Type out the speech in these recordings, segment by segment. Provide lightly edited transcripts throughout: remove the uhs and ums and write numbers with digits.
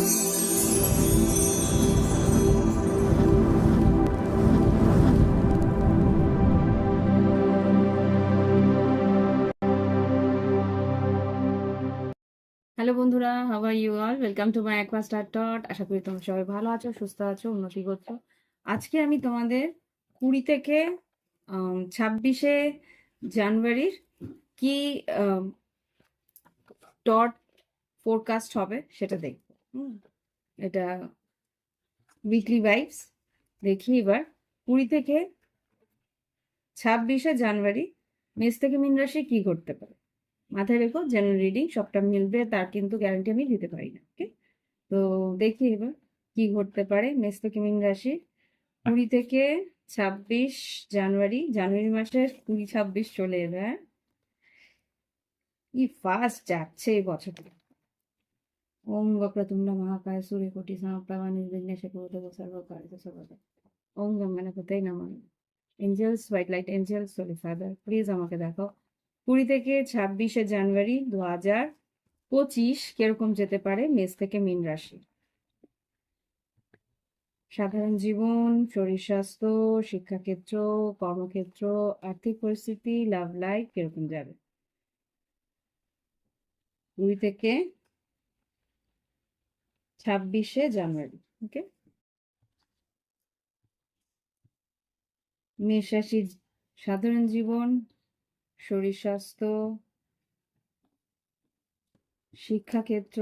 Hello বন্ধুরা, how are you all? Welcome to my aqua star টট। আশা করি তোমরা সবাই ভালো আছো, সুস্থ আছো, উন্নতি করছো। আজকে আমি তোমাদের 20 থেকে 26শে জানুয়ারির কি টট ফোরকাস্ট হবে সেটা দেখবো। এটা উইকলি ভাইবস। দেখি এবার 20 থেকে 26শে জানুয়ারি মেষ থেকে মীন রাশি কি ঘটতে পারে। মাথায় রেখো, জেনারেল রিডিং সবটা মিলবে তার কিন্তু গ্যারান্টি আমি দিতে পারি না। ওকে, তো দেখি এবার কি ঘটতে পারে মেষ থেকে মীন রাশি 20 থেকে 26 জানুয়ারি। জানুয়ারি মাসের 20-26 চলে এবে। হ্যাঁ, কি ফাস্ট যাচ্ছে এই বছরটা। ওম বক্রতুণ্ড মহাকায় সূর্যকোটি সমপ্রভা নির্বিঘ্নে কুরুতে সর্বকার্যে সর্বদা। ওম গঙ্গনাপতয়ে নমঃ। Angels, white light angels, holy father, please আমাকে দেখো 20 থেকে 26শে জানুয়ারি 2025 কিরকম যেতে পারে মেষ থেকে মীন রাশি। সাধারণ জীবন, শরীর স্বাস্থ্য, শিক্ষাক্ষেত্র, কর্মক্ষেত্র, আর্থিক পরিস্থিতি, লাভ লাইফ কিরকম যাবে 2 থেকে 26শে জানুয়ারি। ওকে, মেষ রাশি, সাধারণ জীবন, শরীর স্বাস্থ্য, শিক্ষাক্ষেত্র,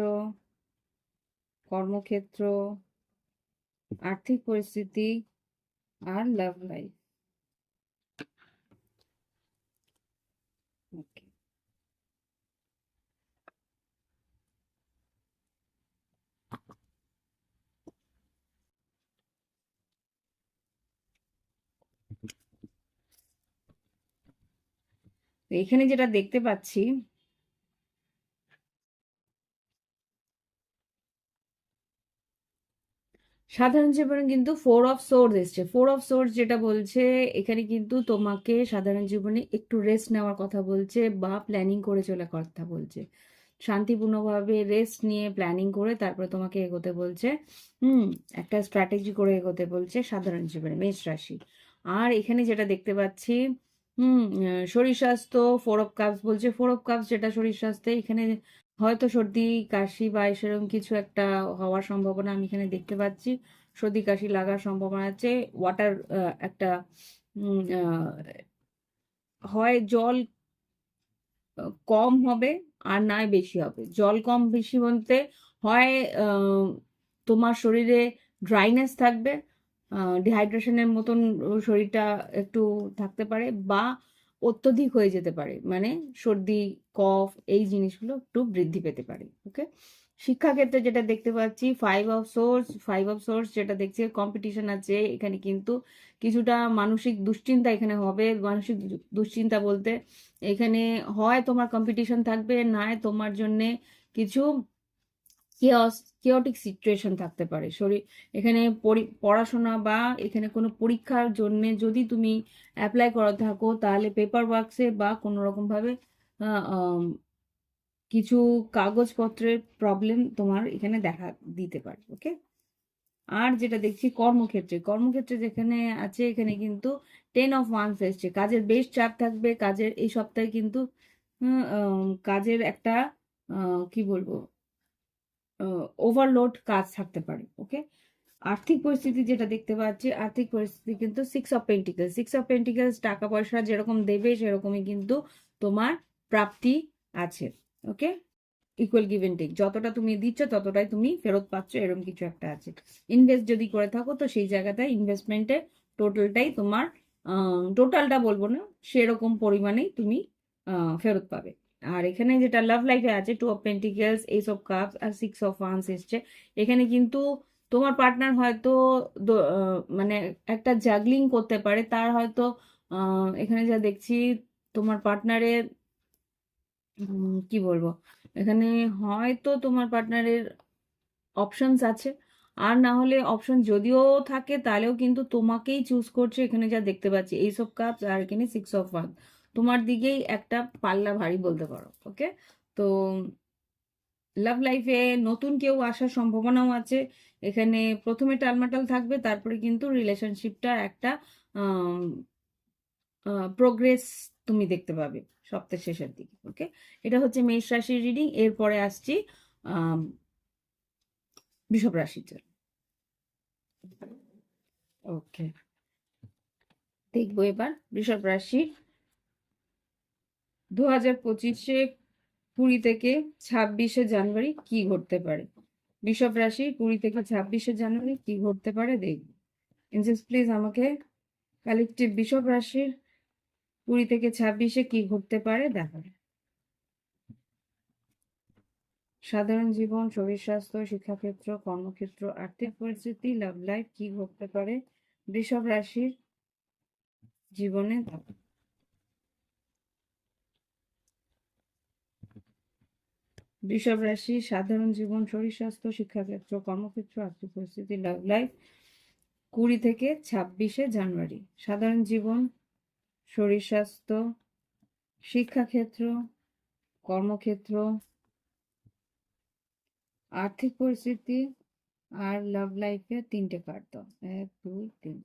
কর্মক্ষেত্র, আর্থিক পরিস্থিতি আর লাভ লাইফ। ওকে, এখানে যেটা দেখতে পাচ্ছি, সাধারণ জীবনে কিন্তু 4 অফ সোর্স এসছে। 4 অফ সোর্স যেটা বলছে এখানে কিন্তু তোমাকে সাধারণ জীবনে একটু রেস্ট নেওয়ার কথা বলছে বা প্ল্যানিং করে চলে কথা বলছে। শান্তিপূর্ণভাবে রেস্ট নিয়ে প্ল্যানিং করে তারপরে তোমাকে এগোতে বলছে। একটা স্ট্র্যাটেজি করে এগোতে বলছে সাধারণ জীবনে মেষ রাশি। আর এখানে যেটা দেখতে পাচ্ছি, শরীর স্বাস্থ্য 4 অফ কাপস বলছে। 4 অফ কাপস যেটা শরীর স্বাস্থ্যে, এখানে হয়তো সর্দি কাশি বা সেরকম কিছু একটা হওয়ার সম্ভাবনা আমি এখানে দেখতে পাচ্ছি। সর্দি কাশি লাগার সম্ভাবনা আছে। ওয়াটার একটা হয় জল কম হবে আর নয় বেশি হবে। জল কম বেশি বলতে হয় তোমার শরীরে ড্রাইনেস থাকবে, ডিহাইড্রেশনের মতন শরীরটা একটু থাকতে পারে, বা অত্যধিক হয়ে যেতে পারে, মানে সর্দি কফ এই জিনিসগুলো একটু বৃদ্ধি পেতে পারে। ওকে, শিক্ষাক্ষেত্রে যেটা দেখতে পাচ্ছি 5 অফ সোর্স যেটা দেখছি কম্পিটিশন আছে এখানে, কিন্তু কিছুটা মানসিক দুশ্চিন্তা এখানে হবে। মানসিক দুশ্চিন্তা বলতে এখানে হয় তোমার কম্পিটিশন থাকবে, নয় তোমার জন্য কিছু কেওটিক সিচুয়েশন থাকতে পারে শরীর। এখানে পড়াশোনা বা এখানে কোনো পরীক্ষার জন্য যদি তুমি অ্যাপ্লাই করা থাকো তাহলে পেপার ওয়ার্কসে বা কোনো রকম ভাবে কিছু কাগজপত্রের প্রবলেম তোমার এখানে দেখা দিতে পারে। ওকে, আর যেটা দেখছি কর্মক্ষেত্রে যেখানে আছে এখানে কিন্তু 10 অফ ওয়ান্স এসছে। কাজের বেশ চাপ থাকবে। কাজের এই সপ্তাহে কিন্তু কাজের একটা কি বলবো, ওভারলোড কাজ থাকতে পারে। ওকে, আর্থিক পরিস্থিতি যেটা দেখতে পাচ্ছি, আর্থিক পরিস্থিতি কিন্তু 6 অফ পেন্টিকেলস টাকা পয়সা যেরকম দেবে সেরকমই কিন্তু তোমার প্রাপ্তি আছে। ওকে, ইকুয়াল গিভ এন্ড টেক, যতটা তুমি দিচ্ছ ততটাই তুমি ফেরত পাচ্ছ, এরকম কিছু একটা আছে। ইনভেস্ট যদি করে থাকো তো সেই জায়গাটায় ইনভেস্টমেন্টে টোটালটাই তোমার, টোটালটা বলবো না, সেরকম পরিমাণেই তুমি ফেরত পাবে। আর এখানে যেটা লাভ লাইফে আছে 2 of pentacles, ace of cups আর 6 অফ ওয়ান্স এসছে। এখানে কিন্তু তোমার পার্টনার হয়তো মানে একটা জাগলিং করতে পারে। তার হয়তো এখানে যা দেখছি তোমার পার্টনারের কি বলবো, এখানে হয়তো তোমার পার্টনারের অপশনস আছে, আর না হলে অপশন যদিও থাকে তাহলেও কিন্তু তোমাকেই চুজ করছে। এখানে যা দেখতে পাচ্ছি এইস অফ কাপস আর এখানে 6 অফ ওয়ান, তোমার দিকেই একটা পাল্লা ভারী বলতে পারো। ওকে, তো লাভ লাইফে নতুন কেউ আসার সম্ভাবনাও আছে। এখানে প্রথমে টালমাটাল থাকবে, তারপরে কিন্তু রিলেশনশিপটার একটা প্রোগ্রেস তুমি দেখতে পাবে সপ্তাহের শেষের দিকে। ওকে, এটা হচ্ছে মেষ রাশির রিডিং। এরপরে আসছি আম, বৃষভ রাশির জন্য। ওকে, দেখবো এবার বৃষভ রাশি 2025-এ 20 থেকে 26শে জানুয়ারি কি ঘটতে পারে। বৃষভ রাশি 20 থেকে 26শে জানুয়ারি কি ঘটতে পারে দেখবো। এঞ্জেলস প্লিজ আমাকে কালেকটিভ বৃষভ রাশির 20 থেকে 26শে কি ঘটতে পারে দেখাবে। সাধারণ জীবন, শরীর স্বাস্থ্য, শিক্ষাক্ষেত্র, কর্মক্ষেত্র, আর্থিক পরিস্থিতি, লাভ লাইফ কি ঘটতে পারে বৃষভ রাশির জীবনে। বৃষভ রাশি সাধারণ জীবন, শরীর স্বাস্থ্য, শিক্ষাক্ষেত্র, কর্মক্ষেত্র, আর্থিক পরিস্থিতি, লাভ লাইফ 20 থেকে 26শে জানুয়ারি। সাধারণ জীবন, শরীর স্বাস্থ্য, শিক্ষাক্ষেত্র, কর্মক্ষেত্র, আর্থিক পরিস্থিতি আর লাভ লাইফে 3টে কার্ড দাও, 1 2 3।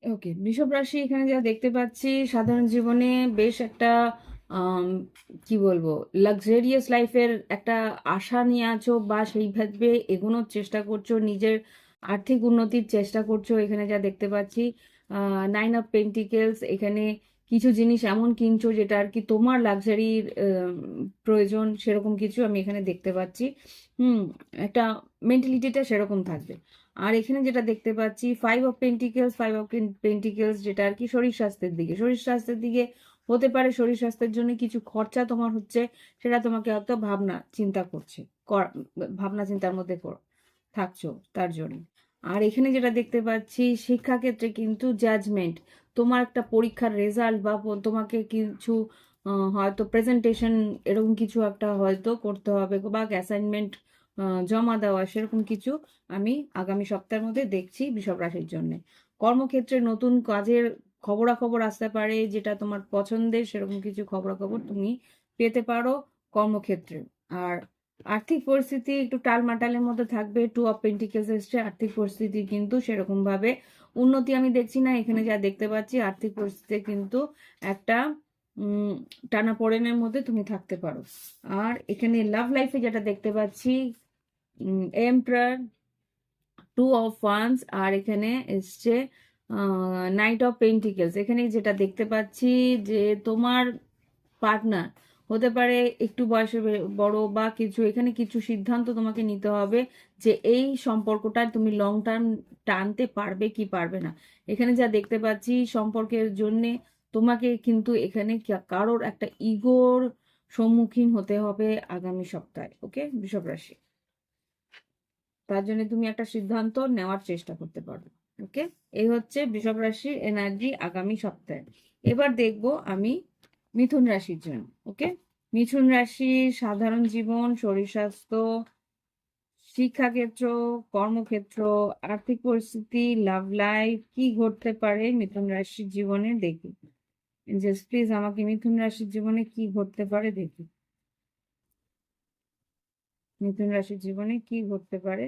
ওকে, বৃষভ রাশি এখানে যা দেখতে পাচ্ছি, সাধারণ জীবনে বেশ একটা আম, কি বলবো, লাক্সারিয়াস লাইফের একটা আশা নিয়ে আছো, বা সেইভাবে এগোনোর চেষ্টা করছো, নিজের আর্থিক উন্নতির চেষ্টা করছো। এখানে যা দেখতে পাচ্ছি 9 অফ পেন্টিকেলস, এখানে কিছু জিনিস এমন কিনছো যেটা আর কি তোমার লাক্সারির প্রয়োজন, সেরকম কিছু আমি এখানে দেখতে পাচ্ছি। হুম, একটা মেন্টালিটিটা সেরকম থাকবে। আর এখানে যেটা দেখতে পাচ্ছি 5 অফ পেন্টিকেলস যেটা আর কি শরীর স্বাস্থ্যের দিকে, শরীর স্বাস্থ্যের দিকে হতে পারে। শরীর স্বাস্থ্যের জন্য কিছু খরচা তোমার হচ্ছে, সেটা তোমাকে হয়তো ভাবনা চিন্তা করছে, ভাবনা চিন্তার মধ্যে থাকছো তার জন্য। আর এখানে যেটা দেখতে পাচ্ছি শিক্ষাক্ষেত্রে কিন্তু জাজমেন্ট, তোমার একটা পরীক্ষার রেজাল্ট বা তোমাকে কিছু হয়তো প্রেজেন্টেশন এরকম কিছু একটা হয়তো করতে হবে, বা অ্যাসাইনমেন্ট জমা দেওয়া, সেরকম কিছু আমি আগামী সপ্তাহের মধ্যে দেখছি বৃষভ রাশির জন্য। কর্মক্ষেত্রে নতুন কাজের খবরাখবর আসতে পারে, যেটা তোমার পছন্দের, সেরকম কিছু খবরাখবর তুমি পেতে পারো কর্মক্ষেত্রে। আর আর্থিক পরিস্থিতি একটু টালমাটালের মধ্যে থাকবে। 2 অফ পেন্টিকেলস এসছে, আর্থিক পরিস্থিতি কিন্তু সেরকম ভাবে উন্নতি আমি দেখছি না। এখানে যা দেখতে পাচ্ছি আর্থিক পরিস্থিতি কিন্তু একটা টানাপোড়েনের মধ্যে তুমি থাকতে পারো। আর এখানে লাভ লাইফে যেটা দেখতে পাচ্ছি এম্পারার, 2 অফ ওয়ান্স, আর এখানে এসছে নাইট অফ পেন্টিকেলস। এখানে যেটা দেখতে পাচ্ছি যে তোমার পার্টনার হতে পারে একটু বয়সে বড় বা কিছু, এখানে কিছু সিদ্ধান্ত তোমাকে নিতে হবে যে এই সম্পর্কটা তুমি লং টার্ম টানতে পারবে কি পারবে না। এখানে যা দেখতে পাচ্ছি সম্পর্কের জন্যে তোমাকে কিন্তু এখানে কারোর একটা ইগোর সম্মুখীন হতে হবে আগামী সপ্তাহে। ওকে বৃষভ রাশি, তার জন্য তুমি একটা সিদ্ধান্ত নেওয়ার চেষ্টা করতে পারো। ওকে, এই হচ্ছে বৃষভ রাশির এনার্জি আগামী সপ্তাহে। এবার দেখবো আমি মিথুন রাশির জন্য। ওকে, মিথুন রাশি সাধারণ জীবন, শরীর স্বাস্থ্য, শিক্ষাক্ষেত্র, কর্মক্ষেত্র, আর্থিক পরিস্থিতি, লাভ লাইফ কি ঘটতে পারে মিথুন রাশির জীবনে দেখি। জাস্ট প্লিজ আমাকে মিথুন রাশির জীবনে কি ঘটতে পারে দেখি। মিথুন রাশির জীবনে কি ঘটতে পারে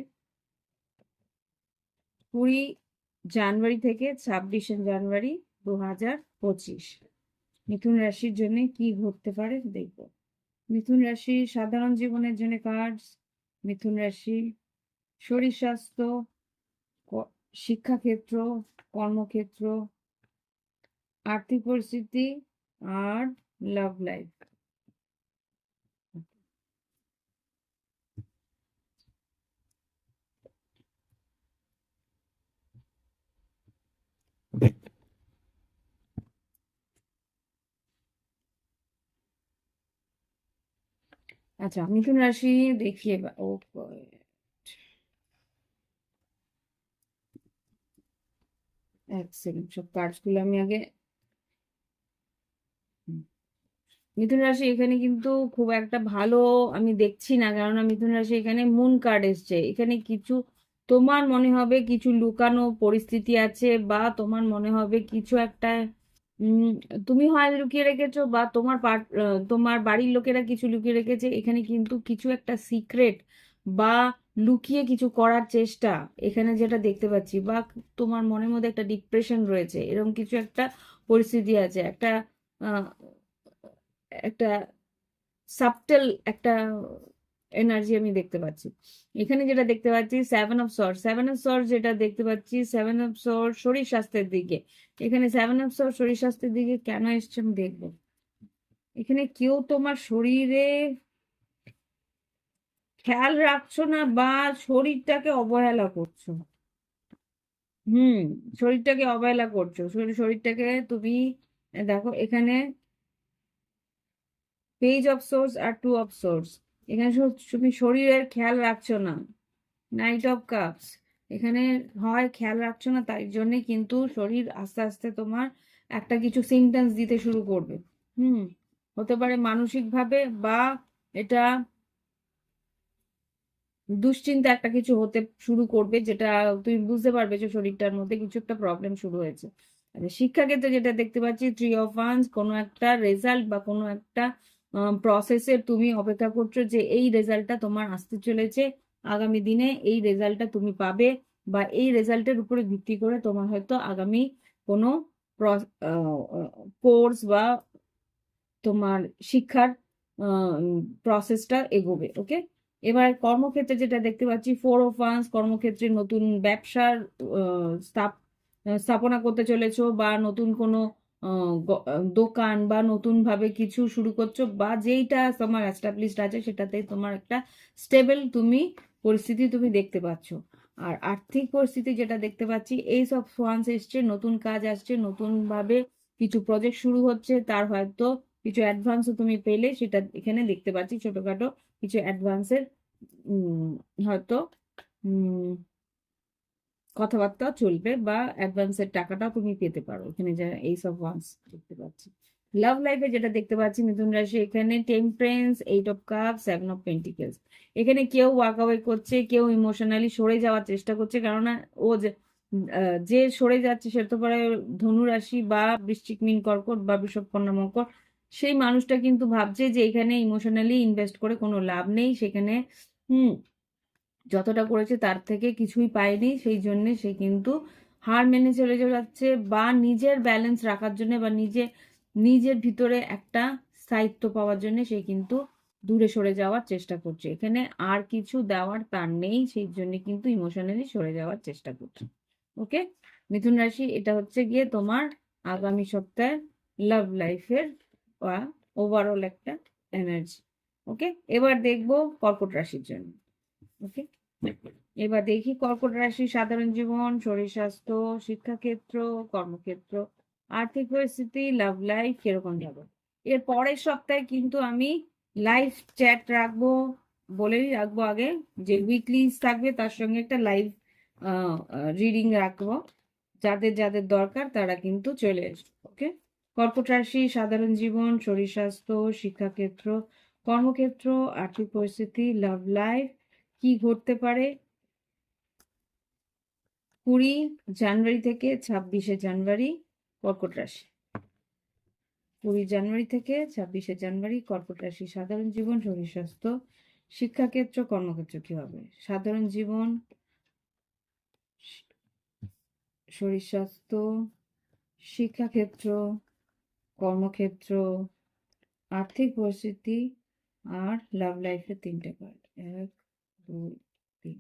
20 জানুয়ারি থেকে 26শে জানুয়ারি 2025। মিথুন রাশির জন্য কি ঘটতে পারে দেখব। মিথুন রাশি সাধারণ জীবনের জন্য কার্ড, মিথুন রাশি শরীর স্বাস্থ্য, শিক্ষাক্ষেত্র, কর্মক্ষেত্র, আর্থিক পরিস্থিতি আর লাভ লাইফ। আচ্ছা, মিথুন রাশি দেখি এবার। ও এক সেকেন্ড, সব কার্ডস গুলো আমি আগে মিথুন রাশি এখানে কিন্তু খুব একটা ভালো আমি দেখছি না, কেননা মিথুন রাশি এখানে মুন কার্ড এসছে। এখানে কিছু তোমার মনে হবে কিছু লুকানো পরিস্থিতি আছে, বা তোমার মনে হবে কিছু একটা উম তুমি হয় লুকিয়ে রেখেছো, বা তোমার বাড়ির লোকেরা কিছু লুকিয়ে রেখেছে। এখানে কিন্তু কিছু একটা সিক্রেট বা লুকিয়ে কিছু করার চেষ্টা এখানে যেটা দেখতে পাচ্ছি, বা তোমার মনের মধ্যে একটা ডিপ্রেশন রয়েছে, এরকম কিছু একটা পরিস্থিতি আছে। আহ, একটা সাবটেল একটা এনার্জি আমি দেখতে পাচ্ছি। এখানে যেটা দেখতে পাচ্ছি সেভেন অফ সর্ট যেটা দেখতে পাচ্ছি, সেভেন অফ সর্ট শরীর স্বাস্থ্যের দিকে। এখানে সেভেন অফ সর্ট শরীর স্বাস্থ্যের দিকে কেন এসছে আমি দেখবো। এখানে কেউ তোমার শরীরে খেয়াল রাখছো না, বা শরীরটাকে অবহেলা করছো। শরীরটাকে অবহেলা করছো, শরীরটাকে তুমি দেখো এখানে পেজ অফ সোর্স আর টু অফ সোর্স। এখানে তুমি শরীরের খেয়াল রাখছো না। নাইট অফ কাপস এখানে হয় খেয়াল রাখছো না, তাই জন্যে কিন্তু শরীর আস্তে আস্তে তোমার একটা কিছু সিমটমস দিতে শুরু করবে। হুম হতে পারে মানসিক ভাবে, বা এটা দুশ্চিন্তা একটা কিছু হতে শুরু করবে, যেটা তুমি বুঝতে পারবে যে শরীরটার মধ্যে কিছু একটা প্রবলেম শুরু হয়েছে। শিক্ষাক্ষেত্রে যেটা দেখতে পাচ্ছি, থ্রি অফ ওয়ান্স, কোনো একটা রেজাল্ট বা কোনো একটা প্রসেসের তুমি অপেক্ষা করছো যে এই রেজাল্টটা তোমার আসতে চলেছে, আগামী দিনে এই রেজাল্টটা তুমি পাবে, বা এই রেজাল্টের উপরে ভিত্তি করে তোমার হয়তো আগামী কোনো কোর্স বা তোমার শিক্ষার প্রসেসটা এগোবে। ওকে, এবার কর্মক্ষেত্রে যেটা দেখতে পাচ্ছি, ফোর অফ ওয়ান্স, কর্মক্ষেত্রে নতুন ব্যবসার স্থাপনা করতে চলেছো, বা নতুন কোনো দোকান বা নতুন ভাবে কিছু শুরু করছো, বা যেইটা তোমার এস্টাবলিশড আছে সেটাতে তোমার একটা স্টেবল পরিস্থিতি তুমি দেখতে পাচ্ছ। আর আর্থিক পরিস্থিতি যেটা দেখতে পাচ্ছি, এই সব ওয়ান্স এসছে, নতুন কাজ আসছে, নতুন ভাবে কিছু প্রজেক্ট শুরু হচ্ছে, তার হয়তো কিছু অ্যাডভান্সও তুমি পেলে, সেটা এখানে দেখতে পাচ্ছি। ছোটখাটো কিছু অ্যাডভান্সের হয়তো উম কথাবার্তা চলবে, বা অ্যাডভান্সের টাকাটাও তুমি পেতে পারো এখানে, যা এইসব ওয়ান্স দেখতে পাচ্ছি। লাভ লাইফে যেটা দেখতে পাচ্ছি মিথুন রাশি, এখানে temperance, eight of cup, seven of pentacles. এখানে কেউ ওয়াক আওয়ে করছে, কেউ ইমোশনালি সরে যাওয়ার চেষ্টা করছে, কেননা ও যে সরে যাচ্ছে সে তো পরে ধনু রাশি বা বৃশ্চিক, মীন, কর্কট বা বৃষভ, কন্যা, মকর। সেই মানুষটা কিন্তু ভাবছে যে এখানে ইমোশনালি ইনভেস্ট করে কোনো লাভ নেই, সেখানে হুম যতটা করেছে তার থেকে কিছুই পায়নি, সেই জন্য সে কিন্তু হার মেনে চলে যাচ্ছে, বা নিজের ব্যালেন্স রাখার জন্য, বা নিজের ভিতরে একটা স্থায়িত্ব পাওয়ার জন্য সে কিন্তু দূরে সরে যাওয়ার চেষ্টা করছে। এখানে আর কিছু দেওয়ার তার নেই, সেই জন্য কিন্তু ইমোশনালি সরে যাওয়ার চেষ্টা করছে। ওকে, মিথুন রাশি এটা হচ্ছে গিয়ে তোমার আগামী সপ্তাহে লাভ লাইফের বা ওভারঅল একটা এনার্জি। ওকে, এবার দেখবো কর্কট রাশির জন্য। ওকে, এবার দেখি কর্কট রাশি সাধারণ জীবন, শরীর স্বাস্থ্য, শিক্ষাক্ষেত্র, কর্মক্ষেত্র, আর্থিক পরিস্থিতি, লাভ লাইফ কিরকম যাবে। এর পরের সপ্তাহে কিন্তু আমি লাইভ চ্যাট রাখবো, বলেই রাখবো আগে, যে উইকলি থাকবে, তার সঙ্গে একটা লাইভ রিডিং রাখবো। যাদের যাদের দরকার তারা কিন্তু চলে আসবে। ওকে, কর্কট রাশি সাধারণ জীবন, শরীর স্বাস্থ্য, শিক্ষাক্ষেত্র, কর্মক্ষেত্র, আর্থিক পরিস্থিতি, লাভ লাইফ কি ঘটতে পারে 20 জানুয়ারি থেকে 26 জানুয়ারি কর্কট রাশি। 20 জানুয়ারি থেকে 26 জানুয়ারি কর্কট রাশি সাধারণ জীবন, শরীর স্বাস্থ্য, শিক্ষাক্ষেত্র, কর্মক্ষেত্র কি হবে। সাধারণ জীবন, শরীর স্বাস্থ্য, শিক্ষাক্ষেত্র, কর্মক্ষেত্র, আর্থিক পরিস্থিতি, আর লাভ লাইফের 3টে কার্ড, 1 2 3।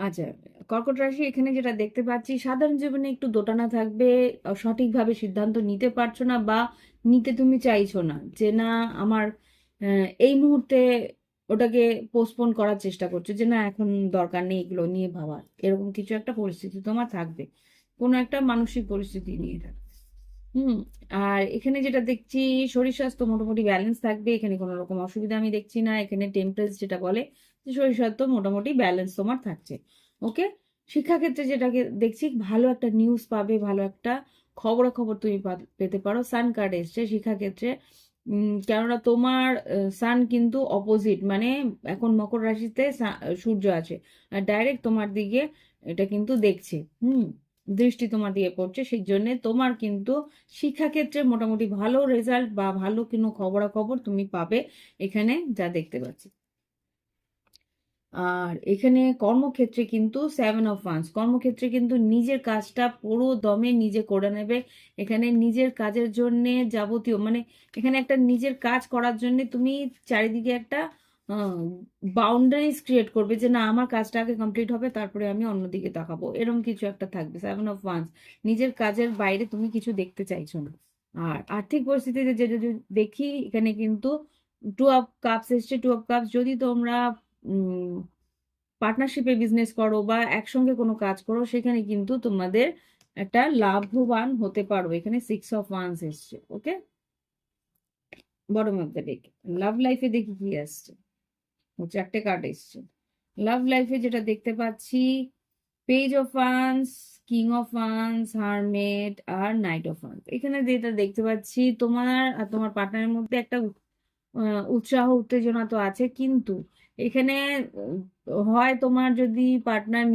আচ্ছা, কর্কট রাশি এখানে যেটা দেখতে পাচ্ছি, সাধারণ জীবনে একটু দোটানা থাকবে, সঠিকভাবে সিদ্ধান্ত নিতে পারছো না, বা নিতে তুমি চাইছো না, যে না আমার এই মুহূর্তে ওটাকে পোস্টপোন করার চেষ্টা করছো, যে না এখন দরকার নেই এগুলো নিয়ে ভাবার, এরকম কিছু একটা পরিস্থিতি তোমার থাকবে, কোনো একটা মানসিক পরিস্থিতি নিয়ে থাকবে। হুম। আর এখানে যেটা দেখছি, শরীর স্বাস্থ্য মোটামুটি ব্যালেন্স থাকবে, এখানে কোনো রকম অসুবিধা আমি দেখছি না। এখানে টেম্পারেচার যেটা বলে যে শরীর স্বাস্থ্য মোটামুটি ব্যালেন্স তোমার থাকছে। ওকে। শিক্ষাক্ষেত্রে যেটাকে দেখছি, ভালো একটা নিউজ পাবে, ভালো একটা খবরাখবর তুমি পেতে পারো। সান কার্ড এসছে শিক্ষাক্ষেত্রে। কেননা তোমার সান কিন্তু অপোজিট, মানে এখন মকর রাশিতে সূর্য আছে, আর ডাইরেক্ট তোমার দিকে এটা কিন্তু দেখছে। হুম। দৃষ্টি তোমার দিয়ে পড়ছে, সেই জন্য তোমার কিন্তু শিক্ষাক্ষেত্রে মোটামুটি ভালো রেজাল্ট বা ভালো কোনো খবরাখবর তুমি পাবে এখানে, যা দেখতে পাচ্ছি। আর এখানে কর্মক্ষেত্রে কিন্তু 7 অফ ওয়ান্স, কর্মক্ষেত্রে কিন্তু নিজের কাজটা পুরো দমে নিজে করে নেবে। এখানে নিজের কাজের জন্য যাবতীয়, মানে এখানে একটা নিজের কাজ করার জন্য তুমি চারিদিকে একটা বাউন্ডারিজ ক্রিয়েট করবে, যে না আমার কাজটা আগে কমপ্লিট হবে তারপরে আমি অন্যদিকে তাকাবো, এরকম কিছু একটা থাকবে। 7 অফ ওয়ান্স, নিজের কাজের বাইরে তুমি কিছু দেখতে চাইছো না। আর আর্থিক পরিস্থিতিতে যে যদি দেখি, এখানে কিন্তু 2 অফ কাপস এসছে। 2 অফ কাপস, যদি তোমরা পার্টনারশিপে বিজনেস করো বা একসঙ্গে কোনো কাজ করো, সেখানে কিন্তু তোমাদের একটা লাভবান হতে পারো। এখানে 6 অফ ওয়ান্স এসছে। ওকে। বটম অফ দ্য ডেক, লাভ লাইফে দেখি কি আসছে। ও 4টে কার্ড এসছে। লাভ লাইফে যেটা দেখতে পাচ্ছি, page of wands, king of wands, hermit আর নাইট অফ ওয়ান্স। এখানে যেটা দেখতে পাচ্ছি, তোমার আর তোমার পার্টনারের মধ্যে একটা উৎসাহ উত্তেজনা তো আছে, কিন্তু এখানে হয় তোমার যদি পার্টনার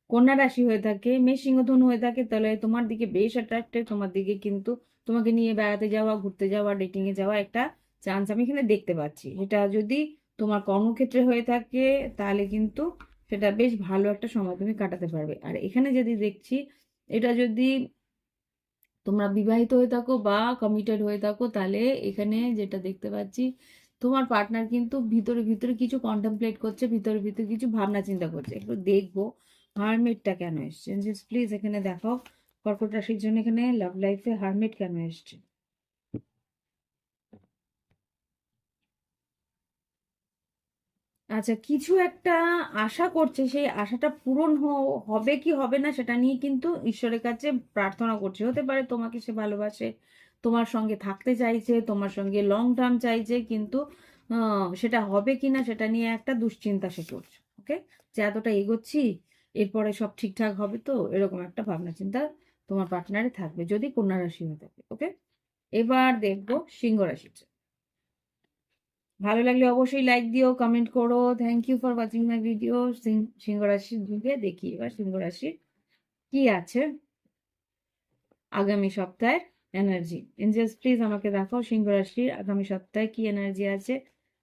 কন্যা রাশি হয়ে থাকে, মেষ সিংহ ধনু হয়ে থাকে, তাহলে তোমার দিকে বেশ অ্যাট্রাক্টেড, তোমার দিকে কিন্তু তোমাকে নিয়ে বেড়াতে যাওয়া, ঘুরতে যাওয়া, ডেটিং এ যাওয়া একটা চান্স আমি এখানে দেখতে পাচ্ছি। এটা যদি তোমার কর্মক্ষেত্রে হয়ে থাকে, তাহলে কিন্তু সেটা বেশ ভালো একটা সময় তুমি কাটাতে পারবে। আর এখানে যদি দেখছি, এটা যদি তোমরা বিবাহিত হয়ে থাকো বা কমিটেড হয়ে থাকো, তাহলে এখানে যেটা দেখতে পাচ্ছি, তোমার পার্টনার কিন্তু ভিতরে ভিতরে কিছু কন্টেমপ্লেট করছে, ভিতরে ভিতরে কিছু ভাবনা চিন্তা করছে। একটু দেখবো হারমেটটা কেন এসছে, প্লিজ এখানে দেখাও। কর্কট রাশির জন্য এখানে লাভ লাইফে হারমেট কেন এসছে। আচ্ছা, কিছু একটা আশা করছে, সেই আশাটা পূরণ হবে কি হবে না সেটা নিয়ে কিন্তু ঈশ্বরের কাছে প্রার্থনা করছে। হতে পারে তোমাকে সে ভালোবাসে, তোমার সঙ্গে থাকতে চাইছে, তোমার সঙ্গে লং টার্ম চাইছে, কিন্তু সেটা হবে কি না সেটা নিয়ে একটা দুশ্চিন্তা সে করছে। ওকে। যে এতটা এগোচ্ছি, এরপরে সব ঠিকঠাক হবে তো, এরকম একটা ভাবনা চিন্তা তোমার পার্টনারে থাকবে, যদি কন্যা রাশি হয়ে থাকে। ওকে। এবার দেখবো সিংহ রাশি। ভালো লাগলে অবশ্যই লাইক দিও, কমেন্ট করো। Thank you for watching my video. সিংহ রাশির দিকে দেখি এবার সিংহ রাশির কি আছে আগামী সপ্তাহের এনার্জি। এঞ্জেলস প্লিজ আমাকে দেখাও সিংহ রাশির আগামী সপ্তাহে কি এনার্জি আছে।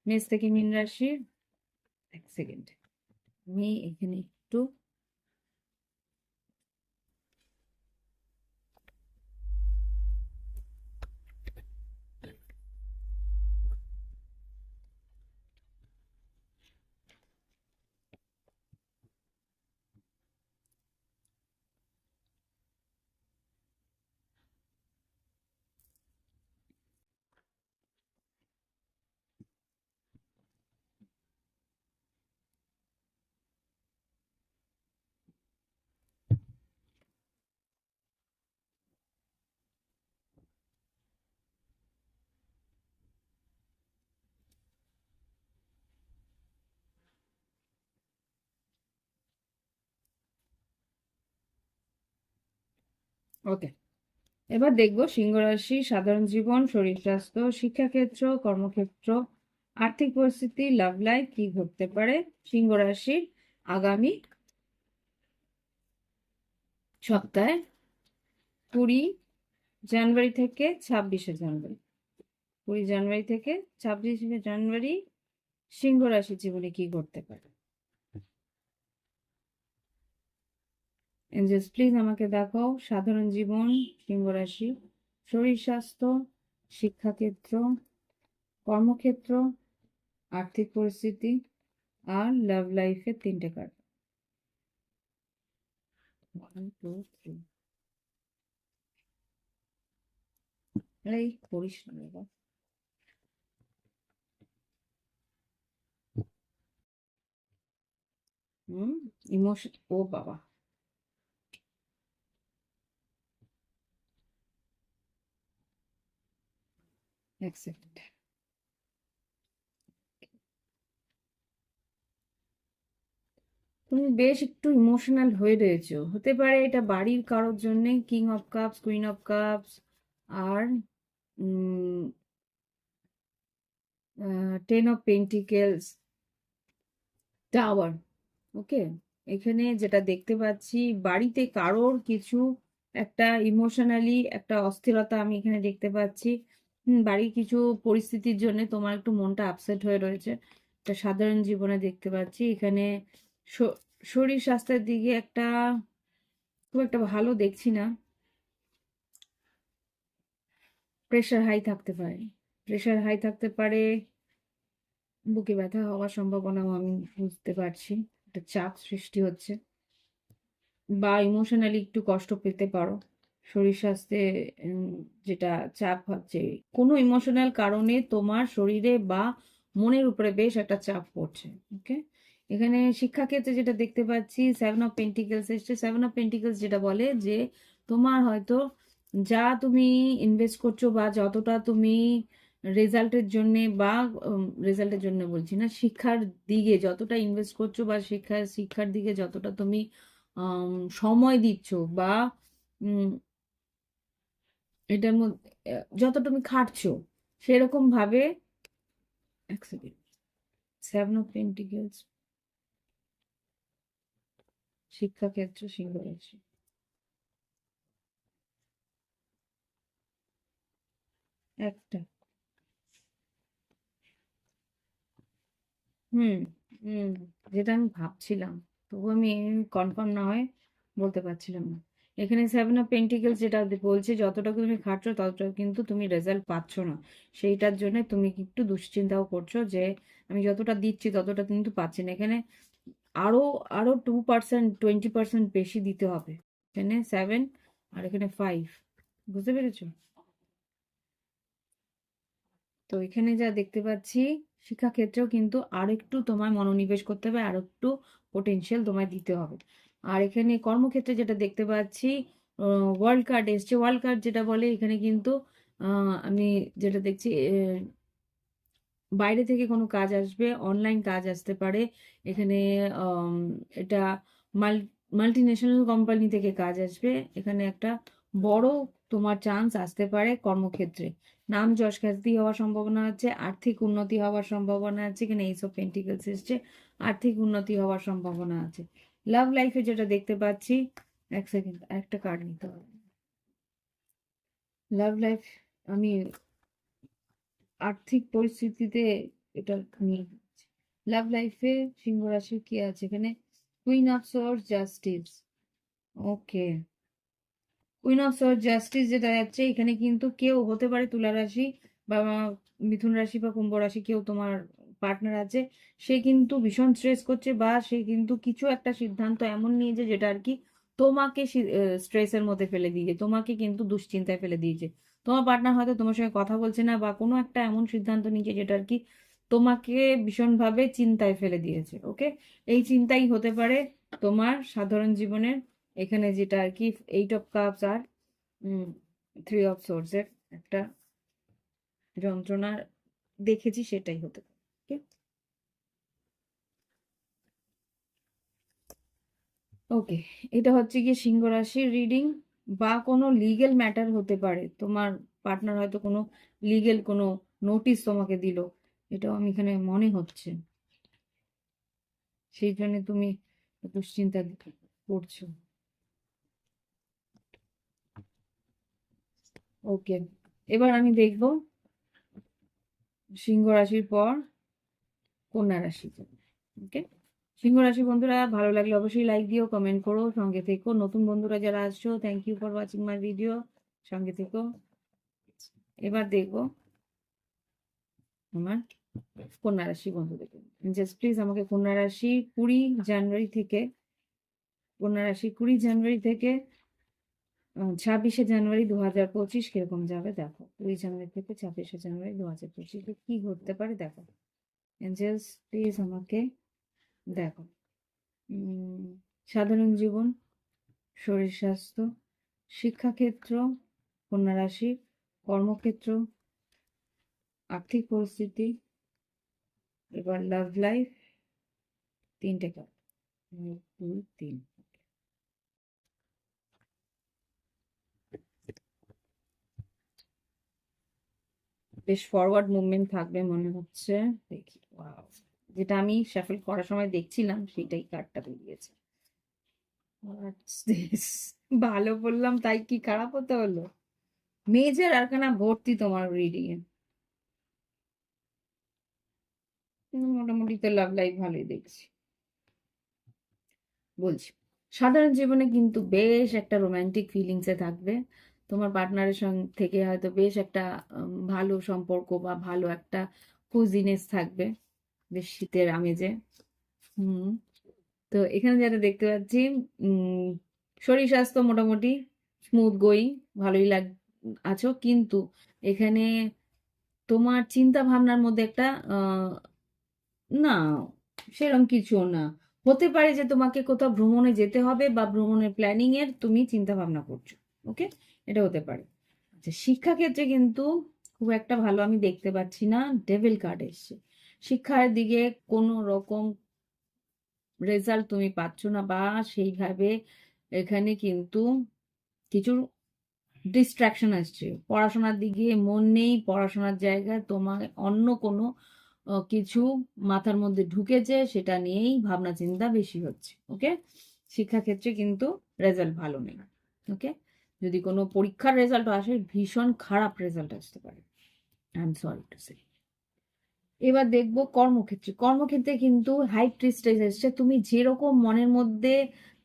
মেষ থেকে মীন রাশির। এক সেকেন্ড, আমি এখানে একটু ওকে। এবার দেখবো সিংহ রাশি সাধারণ জীবন, শরীর স্বাস্থ্য, শিক্ষাক্ষেত্র, কর্মক্ষেত্র, আর্থিক পরিস্থিতি, লাভ লাইফ কি ঘটতে পারে সিংহ রাশির আগামী সপ্তাহে, 20 জানুয়ারি থেকে 26শে জানুয়ারি। 20 জানুয়ারি থেকে 26শে জানুয়ারি সিংহ রাশির জীবনে কি ঘটতে পারে। এঞ্জেলস প্লিজ আমাকে দেখাও সাধারণ জীবন, সিংহ রাশি, শরীর স্বাস্থ্য, শিক্ষাক্ষেত্র, কর্মক্ষেত্র, আর্থিক পরিস্থিতি আর লাভ লাইফের 3টে কার্ড। 1 2 3। এই করিস না বাবা। হুম। ইমোশন, ও বাবা। এক সেকেন্ড। তুমি বেশ একটু ইমোশনাল হয়ে রয়েছো, হতে পারে এটা বাড়ির কারোর জন্য, king of cups, queen of cups, আর ten of pentacles, tower. Okay, এখানে যেটা দেখতে পাচ্ছি, বাড়িতে কারোর কিছু একটা ইমোশনালি একটা অস্থিরতা আমি এখানে দেখতে পাচ্ছি। বাড়ির কিছু পরিস্থিতির জন্য তোমার একটু মনটা আপসেট হয়ে রয়েছে, এটা সাধারণ জীবনে দেখতে পাচ্ছি। এখানে শরীর স্বাস্থ্যের দিকে একটা খুব একটা ভালো দেখছি না, প্রেশার হাই থাকতে পারে, প্রেশার হাই থাকতে পারে, বুকে ব্যথা হওয়ার সম্ভাবনাও আমি বুঝতে পারছি, একটা চাপ সৃষ্টি হচ্ছে, বা ইমোশনালি একটু কষ্ট পেতে পারো। শরীর স্বাস্থ্যে যেটা চাপ হচ্ছে, কোনো ইমোশনাল কারণে তোমার শরীরে বা মনের উপরে বেশ একটা চাপ পড়ছে। ওকে, এখানে শিক্ষাক্ষেত্রে যেটা দেখতে পাচ্ছি, সেভেন অফ পেন্টিকেলস এসছে। সেভেন অফ পেন্টিকেলস যেটা বলে যে তোমার হয়তো যা তুমি ইনভেস্ট করছো বা যতটা তুমি রেজাল্টের জন্য বা রেজাল্টের জন্য বলছি না, শিক্ষার দিকে যতটা ইনভেস্ট করছো বা শিক্ষার দিকে যতটা তুমি সময় দিচ্ছ বা উম, এটার মধ্যে যত তুমি খাটছো সেরকম ভাবে, এক সেকেন্ড, সেভেন অফ পেন্টিকেলস, শিক্ষাক্ষেত্র, সিংহ রাশি, একটা, হুম হুম, যেটা আমি ভাবছিলাম, তবু আমি কনফার্ম না হয় বলতে পারছিলাম না। এখানে সেভেন অফ পেন্টিকেলস যেটা বলছে, যতটা তুমি খাটছো ততটা কিন্তু তুমি রেজাল্ট পাচ্ছ না, সেইটার জন্য তুমি একটু দুশ্চিন্তাও করছো যে আমি যতটা দিচ্ছি ততটা কিন্তু পাচ্ছি না। এখানে আরো আরো 2%, 20% বেশি দিতে হবে। এখানে সেভেন আর এখানে ফাইভ, বুঝতে পেরেছো? তো এখানে যা দেখতে পাচ্ছি, শিক্ষাক্ষেত্রেও কিন্তু আর একটু তোমায় মনোনিবেশ করতে হবে, আর একটু পোটেনশিয়াল তোমায় দিতে হবে। আর এখানে কর্মক্ষেত্রে যেটা দেখতে পাচ্ছি, ওয়ার্ল্ড কার্ড এসছে। ওয়ার্ল্ড কার্ড যেটা বলে এখানে কিন্তু আমি যেটা দেখছি, বাইরে থেকে কোনো কাজ আসবে, অনলাইন কাজ আসতে পারে এখানে। এটা মাল্টি ন্যাশনাল কোম্পানি থেকে কাজ আসবে, এখানে একটা বড় তোমার চান্স আসতে পারে কর্মক্ষেত্রে। নাম যশ খ্যাতি হওয়ার সম্ভাবনা আছে, আর্থিক উন্নতি হওয়ার সম্ভাবনা আছে, এখানে এইস অফ পেন্টিকেলস এসছে, আর্থিক উন্নতি হওয়ার সম্ভাবনা আছে। লাভ লাইফে যেটা দেখতে পাচ্ছি, এক সেকেন্ড, একটা কার্ড নিতে হবে। লাভ লাইফ, আমি আর্থিক পরিস্থিতিতে এটা নিয়ে, লাভ লাইফে সিংহ রাশির কি আছে এখানে, queen of swords, justice. Okay, queen of swords justice যেটা যাচ্ছে, এখানে কিন্তু কেউ হতে পারে তুলা রাশি বা মিথুন রাশি বা কুম্ভ রাশি, কেউ তোমার পার্টনার আছে, সে কিন্তু ভীষণ স্ট্রেস করছে, বা সে কিন্তু কিছু একটা সিদ্ধান্ত এমন নিয়েছে যেটা আর কি তোমাকে স্ট্রেসের মধ্যে ফেলে দিয়েছে, তোমাকে কিন্তু দুশ্চিন্তায় ফেলে দিয়েছে। তোমার পার্টনার হয়তো তোমার সঙ্গে কথা বলছে না, বা কোনো একটা এমন সিদ্ধান্ত নিয়েছে যেটা আর কি তোমাকে ভীষণভাবে চিন্তায় ফেলে দিয়েছে। ওকে, এই চিন্তাই হতে পারে তোমার সাধারণ জীবনের, এখানে যেটা আর কি এইট অফ কাপস আর থ্রি অফ সোর্স এর একটা যন্ত্রণা দেখেছি, সেটাই হতে পারে। ওকে, এটা হচ্ছে গিয়ে সিংহ রাশির রিডিং, বা কোনো লিগেল ম্যাটার হতে পারে, তোমার পার্টনার হয়তো কোনো লিগেল কোনো নোটিশ তোমাকে দিল, এটাও আমি এখানে মনে হচ্ছে, সেই জন্য তুমি দুশ্চিন্তা করছো। ওকে, এবার আমি দেখবো সিংহ রাশির পর কন্যা রাশি। ওকে, সিংহ রাশি বন্ধুরা, ভালো লাগলে অবশ্যই লাইক দিও, কমেন্ট করো, সঙ্গে থেকো। নতুন বন্ধুরা যারা আসছো, thank you for watching my video, সঙ্গে থেকো। এবার দেখবো আমার কন্যা রাশি বন্ধুদেরকে, জাস্ট প্লিজ আমাকে কন্যা রাশি 20 জানুয়ারি থেকে, কন্যা রাশি 20 জানুয়ারি থেকে 26শে জানুয়ারি 2025 কিরকম যাবে দেখো। 20 জানুয়ারি থেকে 26শে জানুয়ারি 2025 কি ঘটতে পারে দেখো। এঞ্জেলস প্লিজ আমাকে দেখো। উম, সাধারণ জীবন, শরীর স্বাস্থ্য, শিক্ষাক্ষেত্র, কন্যা রাশি, কর্মক্ষেত্র, আর্থিক পরিস্থিতি, এবার লাভ লাইফ, 3টে কার্ড, 1 2 3। বেশ ফরওয়ার্ড মুভমেন্ট থাকবে মনে হচ্ছে। দেখি, ওয়াও, যেটা আমি শাফল করার সময় দেখছিলাম সেটাই কার্ডটা বেরিয়েছে। What's this? ভালো বললাম তাই কি খারাপ হতে হলো? মেজর আরকানা ভর্তি তোমার রিডিং এ। মোটামুটি তো লাভ লাইফ ভালোই দেখছি। বলছি, সাধারণ জীবনে কিন্তু বেশ একটা রোমান্টিক ফিলিংসে থাকবে। তোমার পার্টনারের সঙ্গে থেকে হয়তো বেশ একটা ভালো সম্পর্ক বা ভালো একটা কোজিনেস থাকবে বেশ শীতের আমেজে। হুম। তো এখানে যেটা দেখতে পাচ্ছি, উম শরীর স্বাস্থ্য মোটামুটি স্মুথ গোয়িং, ভালোই আছো, কিন্তু এখানে তোমার চিন্তা ভাবনার মধ্যে একটা না, সেরকম কিছু না। হতে পারে যে তোমাকে কোথাও ভ্রমণে যেতে হবে বা ভ্রমণের প্ল্যানিং এর তুমি চিন্তা ভাবনা করছো। ওকে, এটা হতে পারে। আচ্ছা, শিক্ষাক্ষেত্রে কিন্তু খুব একটা ভালো আমি দেখতে পাচ্ছি না। ডেভিল কার্ড এসছে। শিক্ষার দিকে কোনো রকম রেজাল্ট তুমি পাচ্ছ না, বা সেইভাবে এখানে কিন্তু কিছু ডিস্ট্রাকশন আসছে। পড়াশোনার দিকে মন নেই, পড়াশোনার জায়গায় তোমার অন্য কোনো কিছু মাথার মধ্যে ঢুকেছে, সেটা নিয়েই ভাবনা চিন্তা বেশি হচ্ছে। ওকে, শিক্ষাক্ষেত্রে কিন্তু রেজাল্ট ভালো নেই। ওকে, যদি কোনো পরীক্ষার রেজাল্ট আসে, ভীষণ খারাপ রেজাল্ট আসতে পারে। I am sorry to say. এবার দেখবো কর্মক্ষেত্রে। কর্মক্ষেত্রে কিন্তু হাই প্রিস্টেজ এসছে। তুমি যেরকম মনের মধ্যে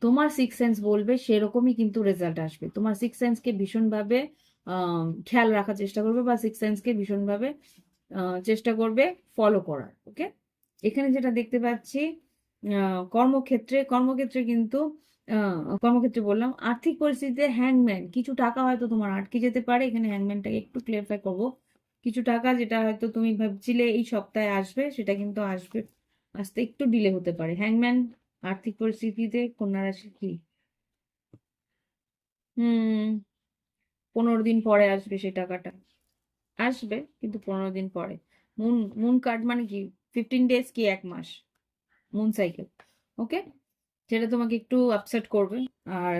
তোমার সিক্স সেন্স বলবে সেরকমই কিন্তু রেজাল্ট আসবে। তোমার সিক্স সেন্সকে ভীষণভাবে খেয়াল রাখার চেষ্টা করবে, বা সিক্স সেন্সকে ভীষণভাবে চেষ্টা করবে ফলো করার। ওকে, এখানে যেটা দেখতে পাচ্ছি, কর্মক্ষেত্রে কিন্তু কর্মক্ষেত্রে বললাম। আর্থিক পরিস্থিতিতে হ্যাংম্যান, কিছু টাকা হয়তো তোমার আটকে যেতে পারে। এখানে হ্যাংম্যানটাকে একটু ক্লিয়ারিফাই করবো। কিছু টাকা যেটা হয়তো তুমি ভাবছিলে এই সপ্তাহে আসবে, সেটা কিন্তু আসবে, আসতে একটু ডিলে হতে পারে। হ্যাংম্যান আর্থিক পরিস্থিতিতে কন্যা রাশি কি? হুম, 15 দিন পরে আসবে সেই টাকাটা। আসবে কিন্তু 15 দিন পরে। মুন মুন কার্ড মানে কি? 15 ডেজ কি 1 মাস? Moon cycle. ওকে, যেটা তোমাকে একটু আপসেট করবে। আর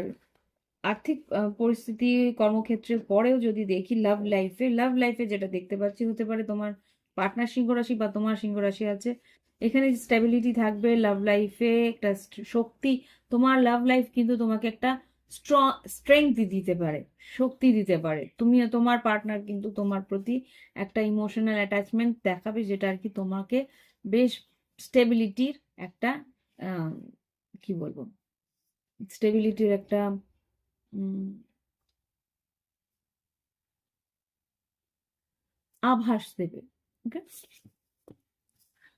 আর্থিক পরিস্থিতি কর্মক্ষেত্রের পরেও যদি দেখি লাভ লাইফে যেটা দেখতে পাচ্ছি, হতে পারে তোমার পার্টনার সিংহ রাশি বা তোমার সিংহ রাশি আছে। এখানে স্টেবিলিটি থাকবে লাভ লাইফে, একটা শক্তি। তোমার লাভ লাইফ কিন্তু তোমাকে একটা স্ট্রেংথ দিতে পারে, শক্তি দিতে পারে। তুমিও তোমার পার্টনার কিন্তু তোমার প্রতি একটা ইমোশনাল অ্যাটাচমেন্ট দেখাবে, যেটা আর কি তোমাকে বেশ স্টেবিলিটির একটা আহ, কি বলবো, স্টেবিলিটির একটা উম, আভাস দেবে। ওকে,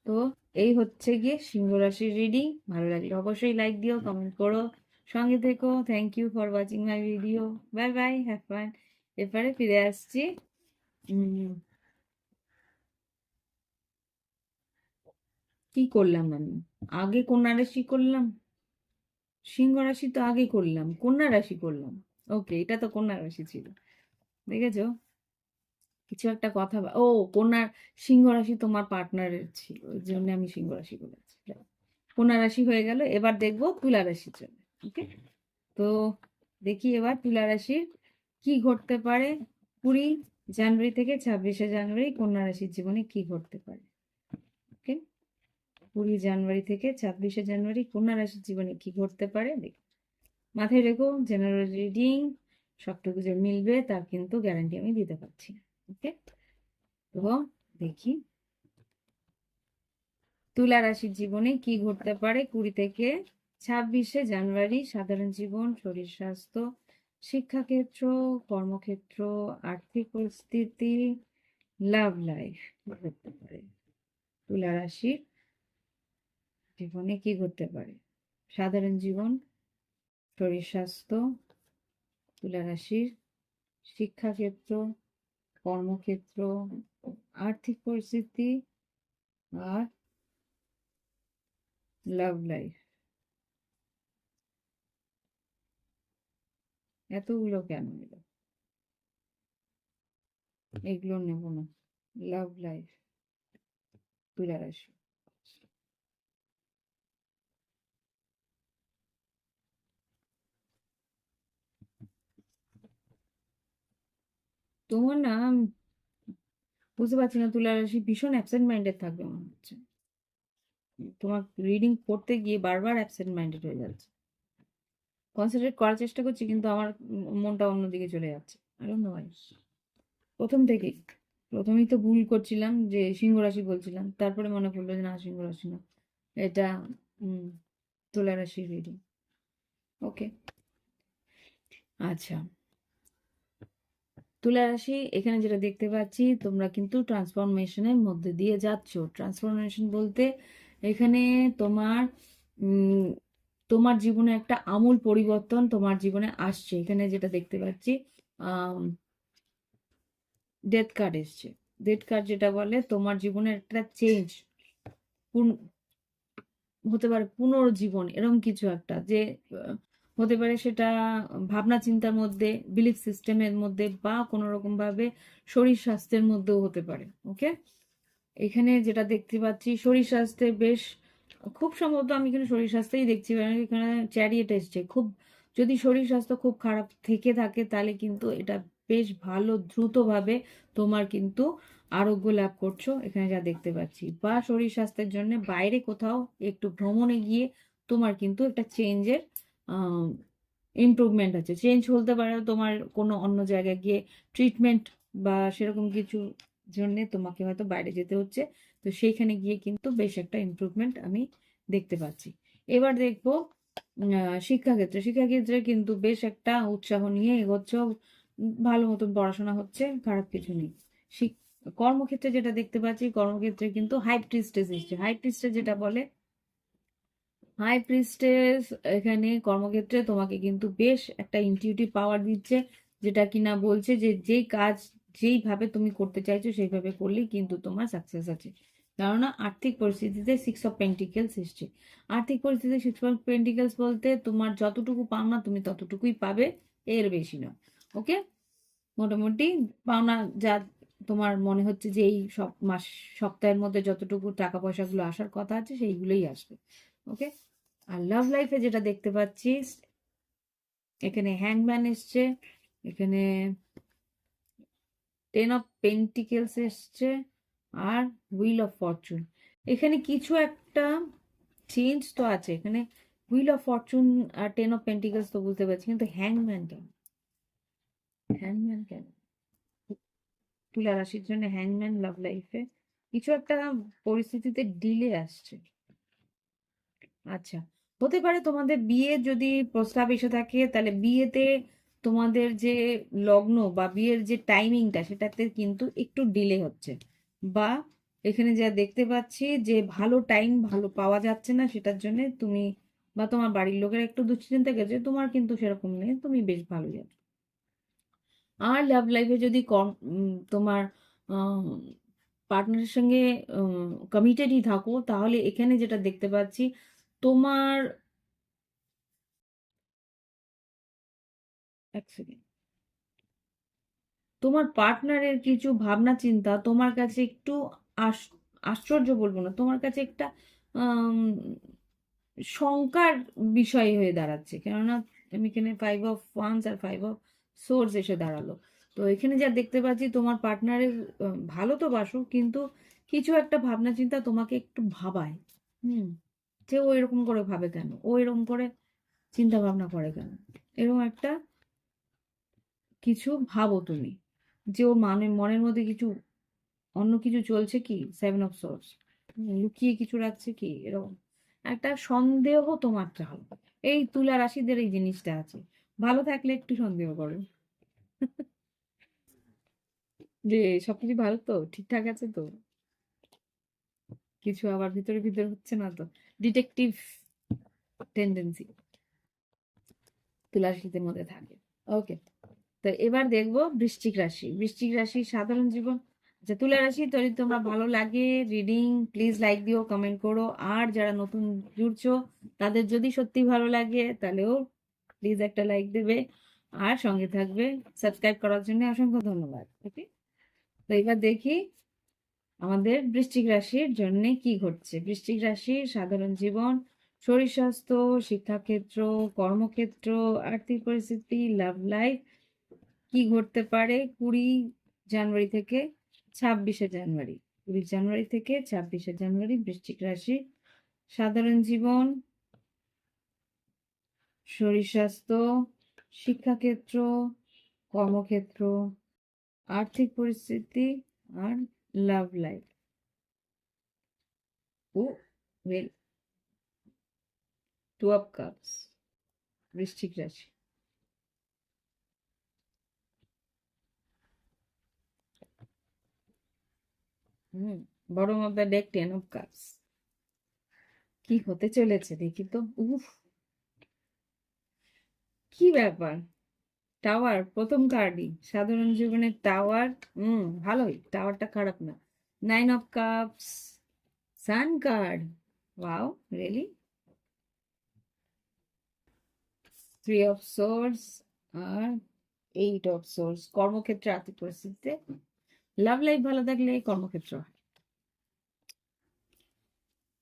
তো এই হচ্ছে গিয়ে সিংহ রাশির রিডিং। ভালো লাগলে অবশ্যই লাইক দিও, কমেন্ট করো, সঙ্গে থেকো। Thank you for watching my video. Bye bye, have fun. এরপরে ফিরে আসছি। উম, কি করলাম আমি? আগে কন্যা রাশি করলাম, সিংহ রাশি তো আগে করলাম, কন্যা রাশি করলাম। ওকে, এটা তো কন্যা রাশি ছিল, দেখেছো? কিছু একটা কথা ও, কন্যা, সিংহ রাশি তোমার পার্টনারের ছিল, ওই জন্য আমি সিংহ রাশি বলেছি। কন্যা রাশি হয়ে গেল। এবার দেখবো তুলা রাশির জন্য। ওকে, তো দেখি এবার তুলা রাশির কি ঘটতে পারে 20 জানুয়ারি থেকে 26শে জানুয়ারি, কন্যা রাশির জীবনে কি ঘটতে পারে। ওকে, 20 জানুয়ারি থেকে 26শে জানুয়ারি কন্যা রাশির জীবনে কি ঘটতে পারে দেখি। মাথায় রেখো, জেনারেল রিডিং সবটুকু যে মিলবে তার কিন্তু গ্যারান্টি আমি দিতে পারছি না। ওকে, তো দেখি তুলা রাশির জীবনে কি ঘটতে পারে 20 থেকে 26শে জানুয়ারি। সাধারণ জীবন, শরীর স্বাস্থ্য, শিক্ষাক্ষেত্র, কর্মক্ষেত্র, আর্থিক পরিস্থিতি, লাভ লাইফ। কি ঘটতে পারে তুলা রাশির জীবনে? কি ঘটতে পারে? সাধারণ জীবন, শরীর স্বাস্থ্য, তুলা রাশির শিক্ষাক্ষেত্র, কর্মক্ষেত্র, আর্থিক পরিস্থিতি, আর লাভ লাইফ। এতগুলো কেন এলো? এগুলো নেব না। লাভ লাইফ, তুলা রাশি। তোমার না বুঝতে পারছি না, তুলা রাশি ভীষণ অ্যাবসেন্ট মাইন্ডেড থাকবে মনে হচ্ছে। তোমার রিডিং পড়তে গিয়ে বারবার অ্যাবসেন্ট মাইন্ডেড হয়ে যাচ্ছে। কনসেন্ট্রেট করার চেষ্টা করছি কিন্তু আমার মনটা অন্যদিকে চলে যাচ্ছে। I don't know Y. প্রথম থেকেই, প্রথমেই তো ভুল করছিলাম যে সিংহ রাশি বলছিলাম, তারপরে মনে পড়লো যে না, সিংহ রাশি না, এটা উম, তুলা রাশির রিডিং। ওকে, আচ্ছা। তুলা রাশি, এখানে যেটা দেখতে পাচ্ছি, তোমরা কিন্তু ট্রান্সফরমেশনের মধ্যে দিয়ে যাচ্ছ। ট্রান্সফরমেশন বলতে এখানে তোমার উম, তোমার জীবনে একটা আমূল পরিবর্তন তোমার জীবনে আসছে। এখানে যেটা দেখতে পাচ্ছি, ডেথ কার্ড এসছে। ডেথ কার্ড যেটা বলে তোমার জীবনে একটা চেঞ্জ হতে পারে, পুনর্জীবন, এরকম কিছু একটা যে হতে পারে সেটা ভাবনা চিন্তার মধ্যে, বিলিফ সিস্টেমের মধ্যে, বা কোনো রকম ভাবে শরীর স্বাস্থ্যের মধ্যেও হতে পারে। ওকে, এখানে যেটা দেখতে পাচ্ছি শরীর স্বাস্থ্যে বেশ, খুব সম্ভবত আমি এখানে শরীর স্বাস্থ্যেই দেখছি, কারণ এখানে চ্যারিয়েট এসছে। খুব যদি শরীর স্বাস্থ্য খুব খারাপ থেকে থাকে তাহলে কিন্তু এটা বেশ ভালো দ্রুতভাবে তোমার কিন্তু আরোগ্য লাভ করছো এখানে যা দেখতে পাচ্ছি। বা শরীর স্বাস্থ্যের জন্য বাইরে কোথাও একটু ভ্রমণে গিয়ে তোমার কিন্তু একটা চেঞ্জের ইমপ্রুভমেন্ট আছে। চেঞ্জ বলতে পারো তোমার কোনো অন্য জায়গায় গিয়ে ট্রিটমেন্ট বা সেরকম কিছু জন্যে তোমাকে হয়তো বাইরে যেতে হচ্ছে, তো সেইখানে গিয়ে কিন্তু বেশ একটা ইমপ্রুভমেন্ট আমি দেখতে পাচ্ছি। এবার দেখবো শিক্ষাক্ষেত্রে। শিক্ষাক্ষেত্রে কিন্তু বেশ একটা উৎসাহ নিয়ে এগোচ্ছ, ভালো মতন পড়াশোনা হচ্ছে, খারাপ কিছু নেই। কর্মক্ষেত্রে যেটা দেখতে পাচ্ছি, কর্মক্ষেত্রে কিন্তু হাই প্রিস্টেস এসছে। হাই প্রিস্টেস যেটা বলে, হাই প্রিস্টেস এখানে কর্মক্ষেত্রে তোমাকে কিন্তু বেশ একটা ইনটিউটিভ পাওয়ার দিচ্ছে, যেটা কিনা বলছে যে যেই কাজ যেইভাবে তুমি করতে চাইছো সেইভাবে করলেই কিন্তু তোমার সাকসেস আছে। কেননা আর্থিক পরিস্থিতিতে সিক্স অফ পেন্টিকেলস এসছে। আর্থিক পরিস্থিতিতে সিক্স অফ পেন্টিকেলস বলতে তোমার যতটুকু পাওনা তুমি ততটুকুই পাবে, এর বেশি নয়। ওকে, মোটামুটি পাওনা যা তোমার মনে হচ্ছে যে এই সব মাস সপ্তাহের মধ্যে যতটুকু টাকা পয়সাগুলো আসার কথা আছে সেইগুলোই আসবে। ওকে, আর লাভ লাইফে যেটা দেখতে পাচ্ছি, এখানে হ্যাংম্যান এসছে, এখানে টেন অফ পেন্টিকেলস এসছে, আর হুইল অফ ফরচুন। এখানে কিছু একটা চেঞ্জ তো আছে এখানে। হুইল অফ ফরচুন আর টেন অফ পেন্টিকেলস তো বুঝতে পারছি, কিন্তু হ্যাংম্যান কেন? হ্যাংম্যান কেন তুলা রাশির জন্য? হ্যাংম্যান লাভ লাইফে কিছু একটা পরিস্থিতিতে ডিলে আসছে। আচ্ছা, হতে পারে তোমাদের বিয়ে যদি প্রস্তাব এসে থাকে, তাহলে বিয়েতে তোমাদের যে লগ্ন বা বিয়ের যে টাইমিংটা সেটাতে কিন্তু একটু ডিলে হচ্ছে। বা এখানে যা দেখতে পাচ্ছি যে ভালো টাইম ভালো পাওয়া যাচ্ছে না, সেটার জন্য তুমি বা তোমার বাড়ির লোকের একটু দুশ্চিন্তা গেছে, তোমার কিন্তু সেরকম নেই, তুমি বেশ ভালো যাচ্ছ। আর লাভ লাইফে যদি তোমার পার্টনারের সঙ্গে কমিটেডই থাকো, তাহলে এখানে যেটা দেখতে পাচ্ছি তোমার, এক সেকেন্ড, তোমার পার্টনারের কিছু ভাবনা চিন্তা তোমার কাছে একটু আশ্চর্য বলবো না, তোমার কাছে একটা আম, শঙ্কার বিষয় হয়ে দাঁড়াচ্ছে। কেননা আমি এখানে ফাইভ অফ ওয়ান্স আর ফাইভ অফ সোর্স এসে দাঁড়ালো। তো এখানে যা দেখতে পাচ্ছি তোমার পার্টনারের ভালো তো বাসো, কিন্তু কিছু একটা ভাবনা চিন্তা তোমাকে একটু ভাবায়। হুম, যে ও এরকম করে ভাবে কেন, ও এরকম করে চিন্তা ভাবনা করে কেন, এরকম একটা কিছু ভাবো তুমি, যে ওর মনের মধ্যে কিছু অন্য কিছু চলছে কি, সেভেন অফ সোর্স, লুকিয়ে কিছু রাখছে কি, এরকম একটা সন্দেহ তোমার হবে। এই তুলা রাশিদের এই জিনিসটা আছে, ভালো থাকলে একটু সন্দেহ করো যে সবকিছু ভালো তো, ঠিকঠাক আছে তো, কিছু আবার ভিতরে ভিতরে হচ্ছে না তো, ডিটেকটিভ টেন্ডেন্সি তুলা রাশিদের মধ্যে থাকে। ওকে, তো এবার দেখবো বৃশ্চিক রাশি। বৃশ্চিক রাশি সাধারণ জীবন। আচ্ছা, তুলা রাশি যদি তোমরা ভালো লাগে রিডিং, প্লিজ লাইক দিও, কমেন্ট করো। আর যারা নতুন জুড়ছো তাদের যদি সত্যি ভালো লাগে তাহলেও প্লিজ একটা লাইক দেবে, আর সঙ্গে থাকবে। সাবস্ক্রাইব করার জন্য অসংখ্য ধন্যবাদ। ওকে, তো এবার দেখি আমাদের বৃশ্চিক রাশির জন্য কি ঘটছে? বৃশ্চিক রাশির সাধারণ জীবন, শরীর স্বাস্থ্য, শিক্ষাক্ষেত্র, কর্মক্ষেত্র, আর্থিক পরিস্থিতি, লাভ লাইফ কি ঘটতে পারে 20 জানুয়ারি থেকে 26 জানুয়ারি। 20 জানুয়ারি থেকে 26 জানুয়ারি বৃশ্চিক রাশি সাধারণ জীবন, শরীর স্বাস্থ্য, শিক্ষাক্ষেত্র, কর্মক্ষেত্র, আর্থিক পরিস্থিতি আর love life. Oh well, 2 of Cups, বৃশ্চিক রাশি। Bottom of the deck 10 of Cups। কি হতে চলেছে দেখি তো। উফ, কি ব্যাপার! টাওয়ার প্রথম কার্ডই সাধারণ জীবনের টাওয়ার। ভালোই, টাওয়ারটা খারাপ না। 9 of Cups, sun card. Wow, really. 3 of Swords আর 8 of Swords। কর্মক্ষেত্রে আর্থিক পরিস্থিতিতে, লাভ লাইফ ভালো থাকলে কর্মক্ষেত্র।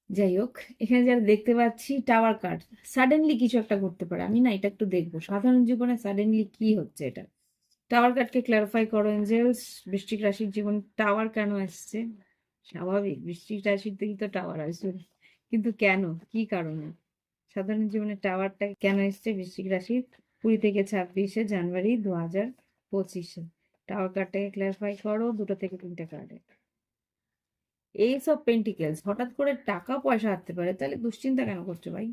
যাই হোক, এখানে যারা দেখতে পাচ্ছি টাওয়ার কার্ড, সাডেনলি কিছু একটা ঘটতে পারে। আমি না এটা একটু দেখবো সাধারণ জীবনে সাডেনলি কি হচ্ছে এটা। টাওয়ার কার্ডকে ক্লারিফাই করো এঞ্জেলস। বৃশ্চিক রাশির জীবন টাওয়ার কেন আসছে? স্বাভাবিক, বৃশ্চিক রাশির থেকেই তো টাওয়ার আসবে, কিন্তু কেন, কি কারণে সাধারণ জীবনে টাওয়ারটা কেন এসছে বৃশ্চিক রাশির 20 থেকে 26 জানুয়ারি 2025-এ? টাওয়ার কার্ডটাকে ক্লারিফাই করো 2 থেকে 3টে কার্ডে। এইস অফ পেন্টিকেলস, হঠাৎ করে টাকা পয়সা আসতে পারে, তাহলে দুশ্চিন্তা কেন করছো ভাই?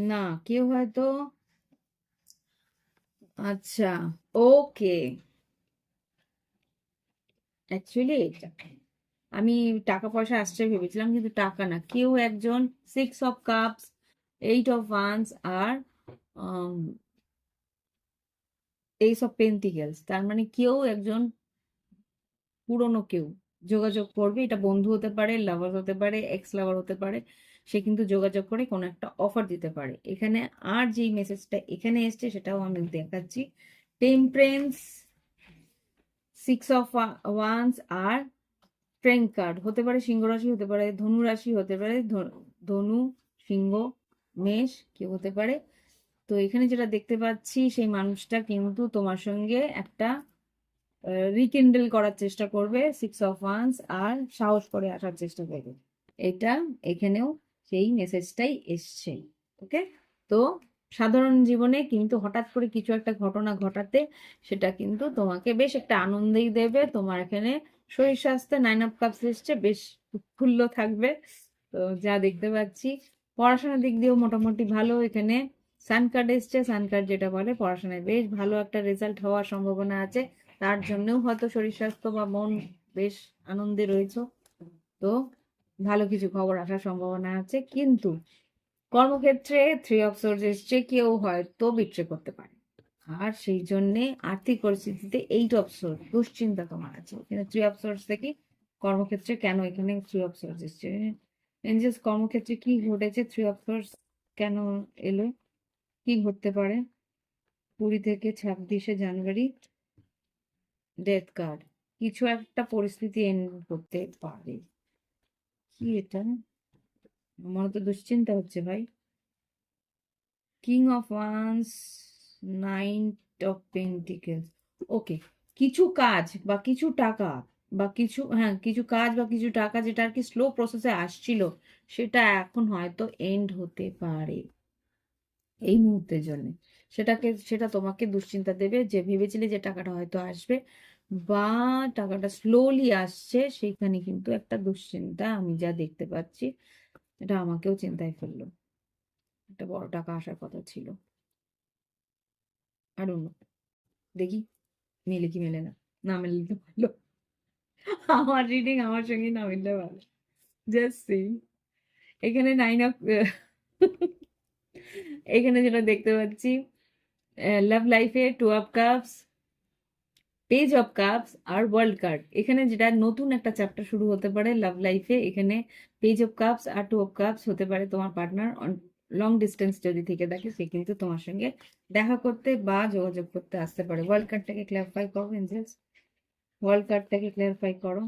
না, কেউ হয়তো, আচ্ছা, ওকে, অ্যাকচুয়ালি এটা আমি টাকা পয়সা আসছে ভেবেছিলাম, কিন্তু টাকা না, কেউ একজন 6 of Cups, 8 of Wands আর এইস অফ পেন্টিকেলস, তার মানে কেউ একজন পুরনো কেউ যোগাযোগ করবে। এটা বন্ধু হতে পারে, লাভার হতে পারে, এক্স লাভার হতে পারে। সে কিন্তু যোগাযোগ করে কোনো একটা অফার দিতে পারে এখানে। আর যেই মেসেজটা এখানে এসছে সেটাও আমি দেখাচ্ছি। টেম্পারেন্স, 6 of Wands আর স্ট্রেংথ কার্ড। হতে পারে সিংহ রাশি, হতে পারে ধনু রাশি, হতে পারে ধনু, সিংহ, মেষ, কেউ হতে পারে। তো এখানে যেটা দেখতে পাচ্ছি, সেই মানুষটা কিন্তু তোমার সঙ্গে একটা রিকিন্ডেল করার চেষ্টা করবে, 6 of Wands, আর সাহস করে আসার চেষ্টা করবে। এটা এখানেও সেই মেসেজটাই এসছে। ওকে, তো সাধারণ জীবনে কিন্তু হঠাৎ করে কিছু একটা ঘটনা ঘটাতে, সেটা কিন্তু তোমাকে বেশ একটা আনন্দেই দেবে। তোমার এখানে শরীর স্বাস্থ্যে 9 of Cups এসছে, বেশ উৎফুল্ল থাকবে। তো যা দেখতে পাচ্ছি, পড়াশোনার দিক দিয়েও মোটামুটি ভালো। এখানে সান কার্ড এসছে, সান কার্ড যেটা বলে পড়াশোনায় বেশ ভালো একটা রেজাল্ট হওয়ার সম্ভাবনা আছে। তার জন্যও হয়তো শরীর স্বাস্থ্য বা মন বেশ আনন্দে রয়েছে। তো ভালো কিছু খবর আসার সম্ভাবনা আছে, কিন্তু কর্মক্ষেত্রে 3 of Swords এসছে, কেউ হয়তো বিট্রে করতে পারে। আর সেই জন্যে আর্থিক পরিস্থিতিতে 8 of Swords, দুশ্চিন্তা তোমার আছে। এখানে 3 of Swords থেকে কর্মক্ষেত্রে কেন এখানে 3 of Swords এসছে? এঞ্জেলস, কর্মক্ষেত্রে কি ঘটেছে? 3 of Swords কেন এলো? কি ঘটতে পারে 20 থেকে 26 জানুয়ারি? ডেথ কার্ড, কিছু একটা পরিস্থিতি এন্ড করতে পারে। কি এটা? আমার তো দুশ্চিন্তা হচ্ছে ভাই। King of wands, 9 of Pentacles। ওকে, কিছু কাজ বা কিছু টাকা বা কিছু, হ্যাঁ, কিছু কাজ বা কিছু টাকা যেটা আর কি স্লো প্রসেসে আসছিল, সেটা এখন হয়তো এন্ড হতে পারে এই মুহূর্তের জন্য। সেটা তোমাকে দুশ্চিন্তা দেবে, যে ভেবেছিলে যে টাকাটা হয়তো আসবে বা টাকাটা স্লোলি আসছে, সেইখানে কিন্তু একটা দুশ্চিন্তা আমি যা দেখতে পাচ্ছি, এটা আমাকেও চিন্তায় ফেললো। একটা বড় টাকা আসার কথা ছিল। আর অন্য দেখি মেলে কি মেলে না, না মেললে তো ভালো। আমার রিডিং আমার সঙ্গে না মিললে ভালো। জাস্ট সি, এখানে 9 of এখানে যেটা দেখতে পাচ্ছি, লাভ লাইফে 2 of Cups, page of cups আর ওয়ার্ল্ড কার্ড। এখানে যেটা নতুন একটা চ্যাপ্টার শুরু হতে পারে লাভ লাইফে। এখানে পেজ অফ কাপস আর 2 of Cups হতে পারে তোমার পার্টনার লং ডিস্টেন্স যদি থেকে থাকে, সে কিন্তু তোমার সঙ্গে দেখা করতে বা যোগাযোগ করতে আসতে পারে। ওয়ার্ল্ড কার্ডটাকে ক্লারিফাই করো এঞ্জেলস। ওয়ার্ল্ড কার্ডটাকে ক্লিয়ারিফাই করো।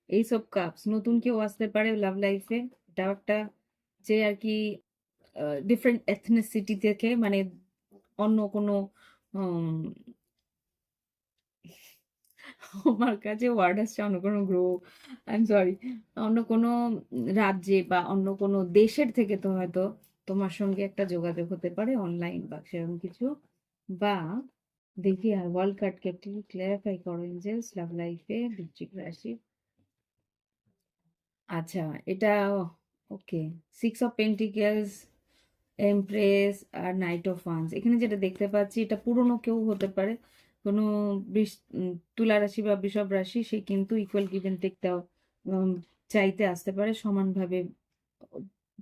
এইস অফ কাপস, নতুন কেউ আসতে পারে লাভ লাইফে। এটা একটা যে আর কি ডিফারেন্ট এথনিসিটি থেকে, মানে অন্য কোনো আমার কাছে ওয়ার্ড আসছে অন্য কোনো গ্রহ, আই এম সরি, অন্য কোনো রাজ্যে বা অন্য কোনো দেশের থেকে তো হয়তো তোমার সঙ্গে একটা যোগাযোগ হতে পারে অনলাইন বা সেরকম কিছু। বা দেখি আর ওয়ার্ল্ড কার্ডকে একটু ক্লিয়ারিফাই করো এঞ্জেলস লাভ লাইফে বৃশ্চিক রাশি। আচ্ছা, এটা okay, six of pentacles, empress আর নাইট অফ ওয়ান্স। এখানে যেটা দেখতে পাচ্ছি এটা পুরনো কেউ হতে পারে, কোনো তুলা রাশি বা বৃষভ রাশি, সে কিন্তু ইকুয়াল গিভেন টেক চাইতে আসতে পারে সমানভাবে।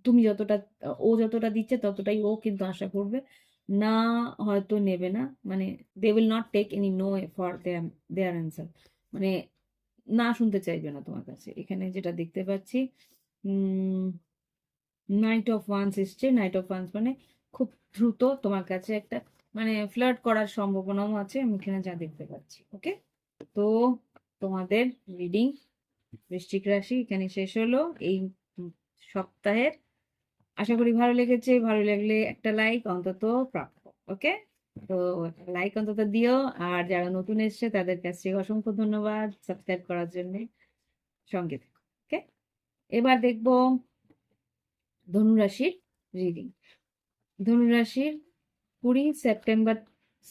তুমি যতটা, ও যতটা দিচ্ছে ততটাই ও কিন্তু আশা করবে, না হয়তো নেবে না, মানে they will not take any no for their answer, মানে না শুনতে চাইবে না তোমার কাছে। এখানে যেটা দেখতে পাচ্ছি নাইট অফ ওয়ান্স এসছে। নাইট অফ ওয়ান্স মানে খুব দ্রুত তোমার কাছে একটা মানে ফ্লার্ট করার সম্ভাবনাও আছে, আমি এখানে যা দেখতে পাচ্ছি। ওকে, তো তোমাদের রিডিং বৃশ্চিক রাশি এখানে শেষ হলো এই সপ্তাহের। আশা করি ভালো লেগেছে, ভালো লাগলে একটা লাইক অন্তত প্রাপ্য। ওকে, তো লাইক অন্তত দিও। আর যারা নতুন এসছে তাদের কাছে অসংখ্য ধন্যবাদ সাবস্ক্রাইব করার জন্য, সঙ্গে থেকো। ওকে, এবার দেখবো ধনুরাশির রিডিং। ধনুরাশির 20 সেপ্টেম্বর,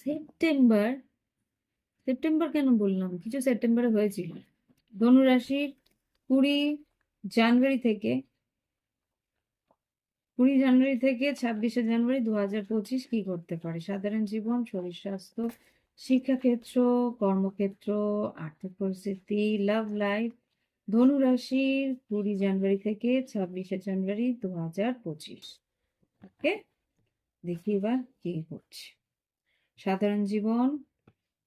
সেপ্টেম্বর সেপ্টেম্বর কেন বললাম, কিছু সেপ্টেম্বরে হয়েছিল। ধনুরাশির 20 জানুয়ারি থেকে 26শে জানুয়ারি 2025 কি করতে পারে? সাধারণ জীবন, শরীর স্বাস্থ্য, শিক্ষাক্ষেত্র, কর্মক্ষেত্র, আর্থিক পরিস্থিতি, লাভ লাইফ। ধনুরাশির 20 জানুয়ারি থেকে 26শে জানুয়ারি 2025। ওকে, দেখি এবার কি হচ্ছে। সাধারণ জীবন,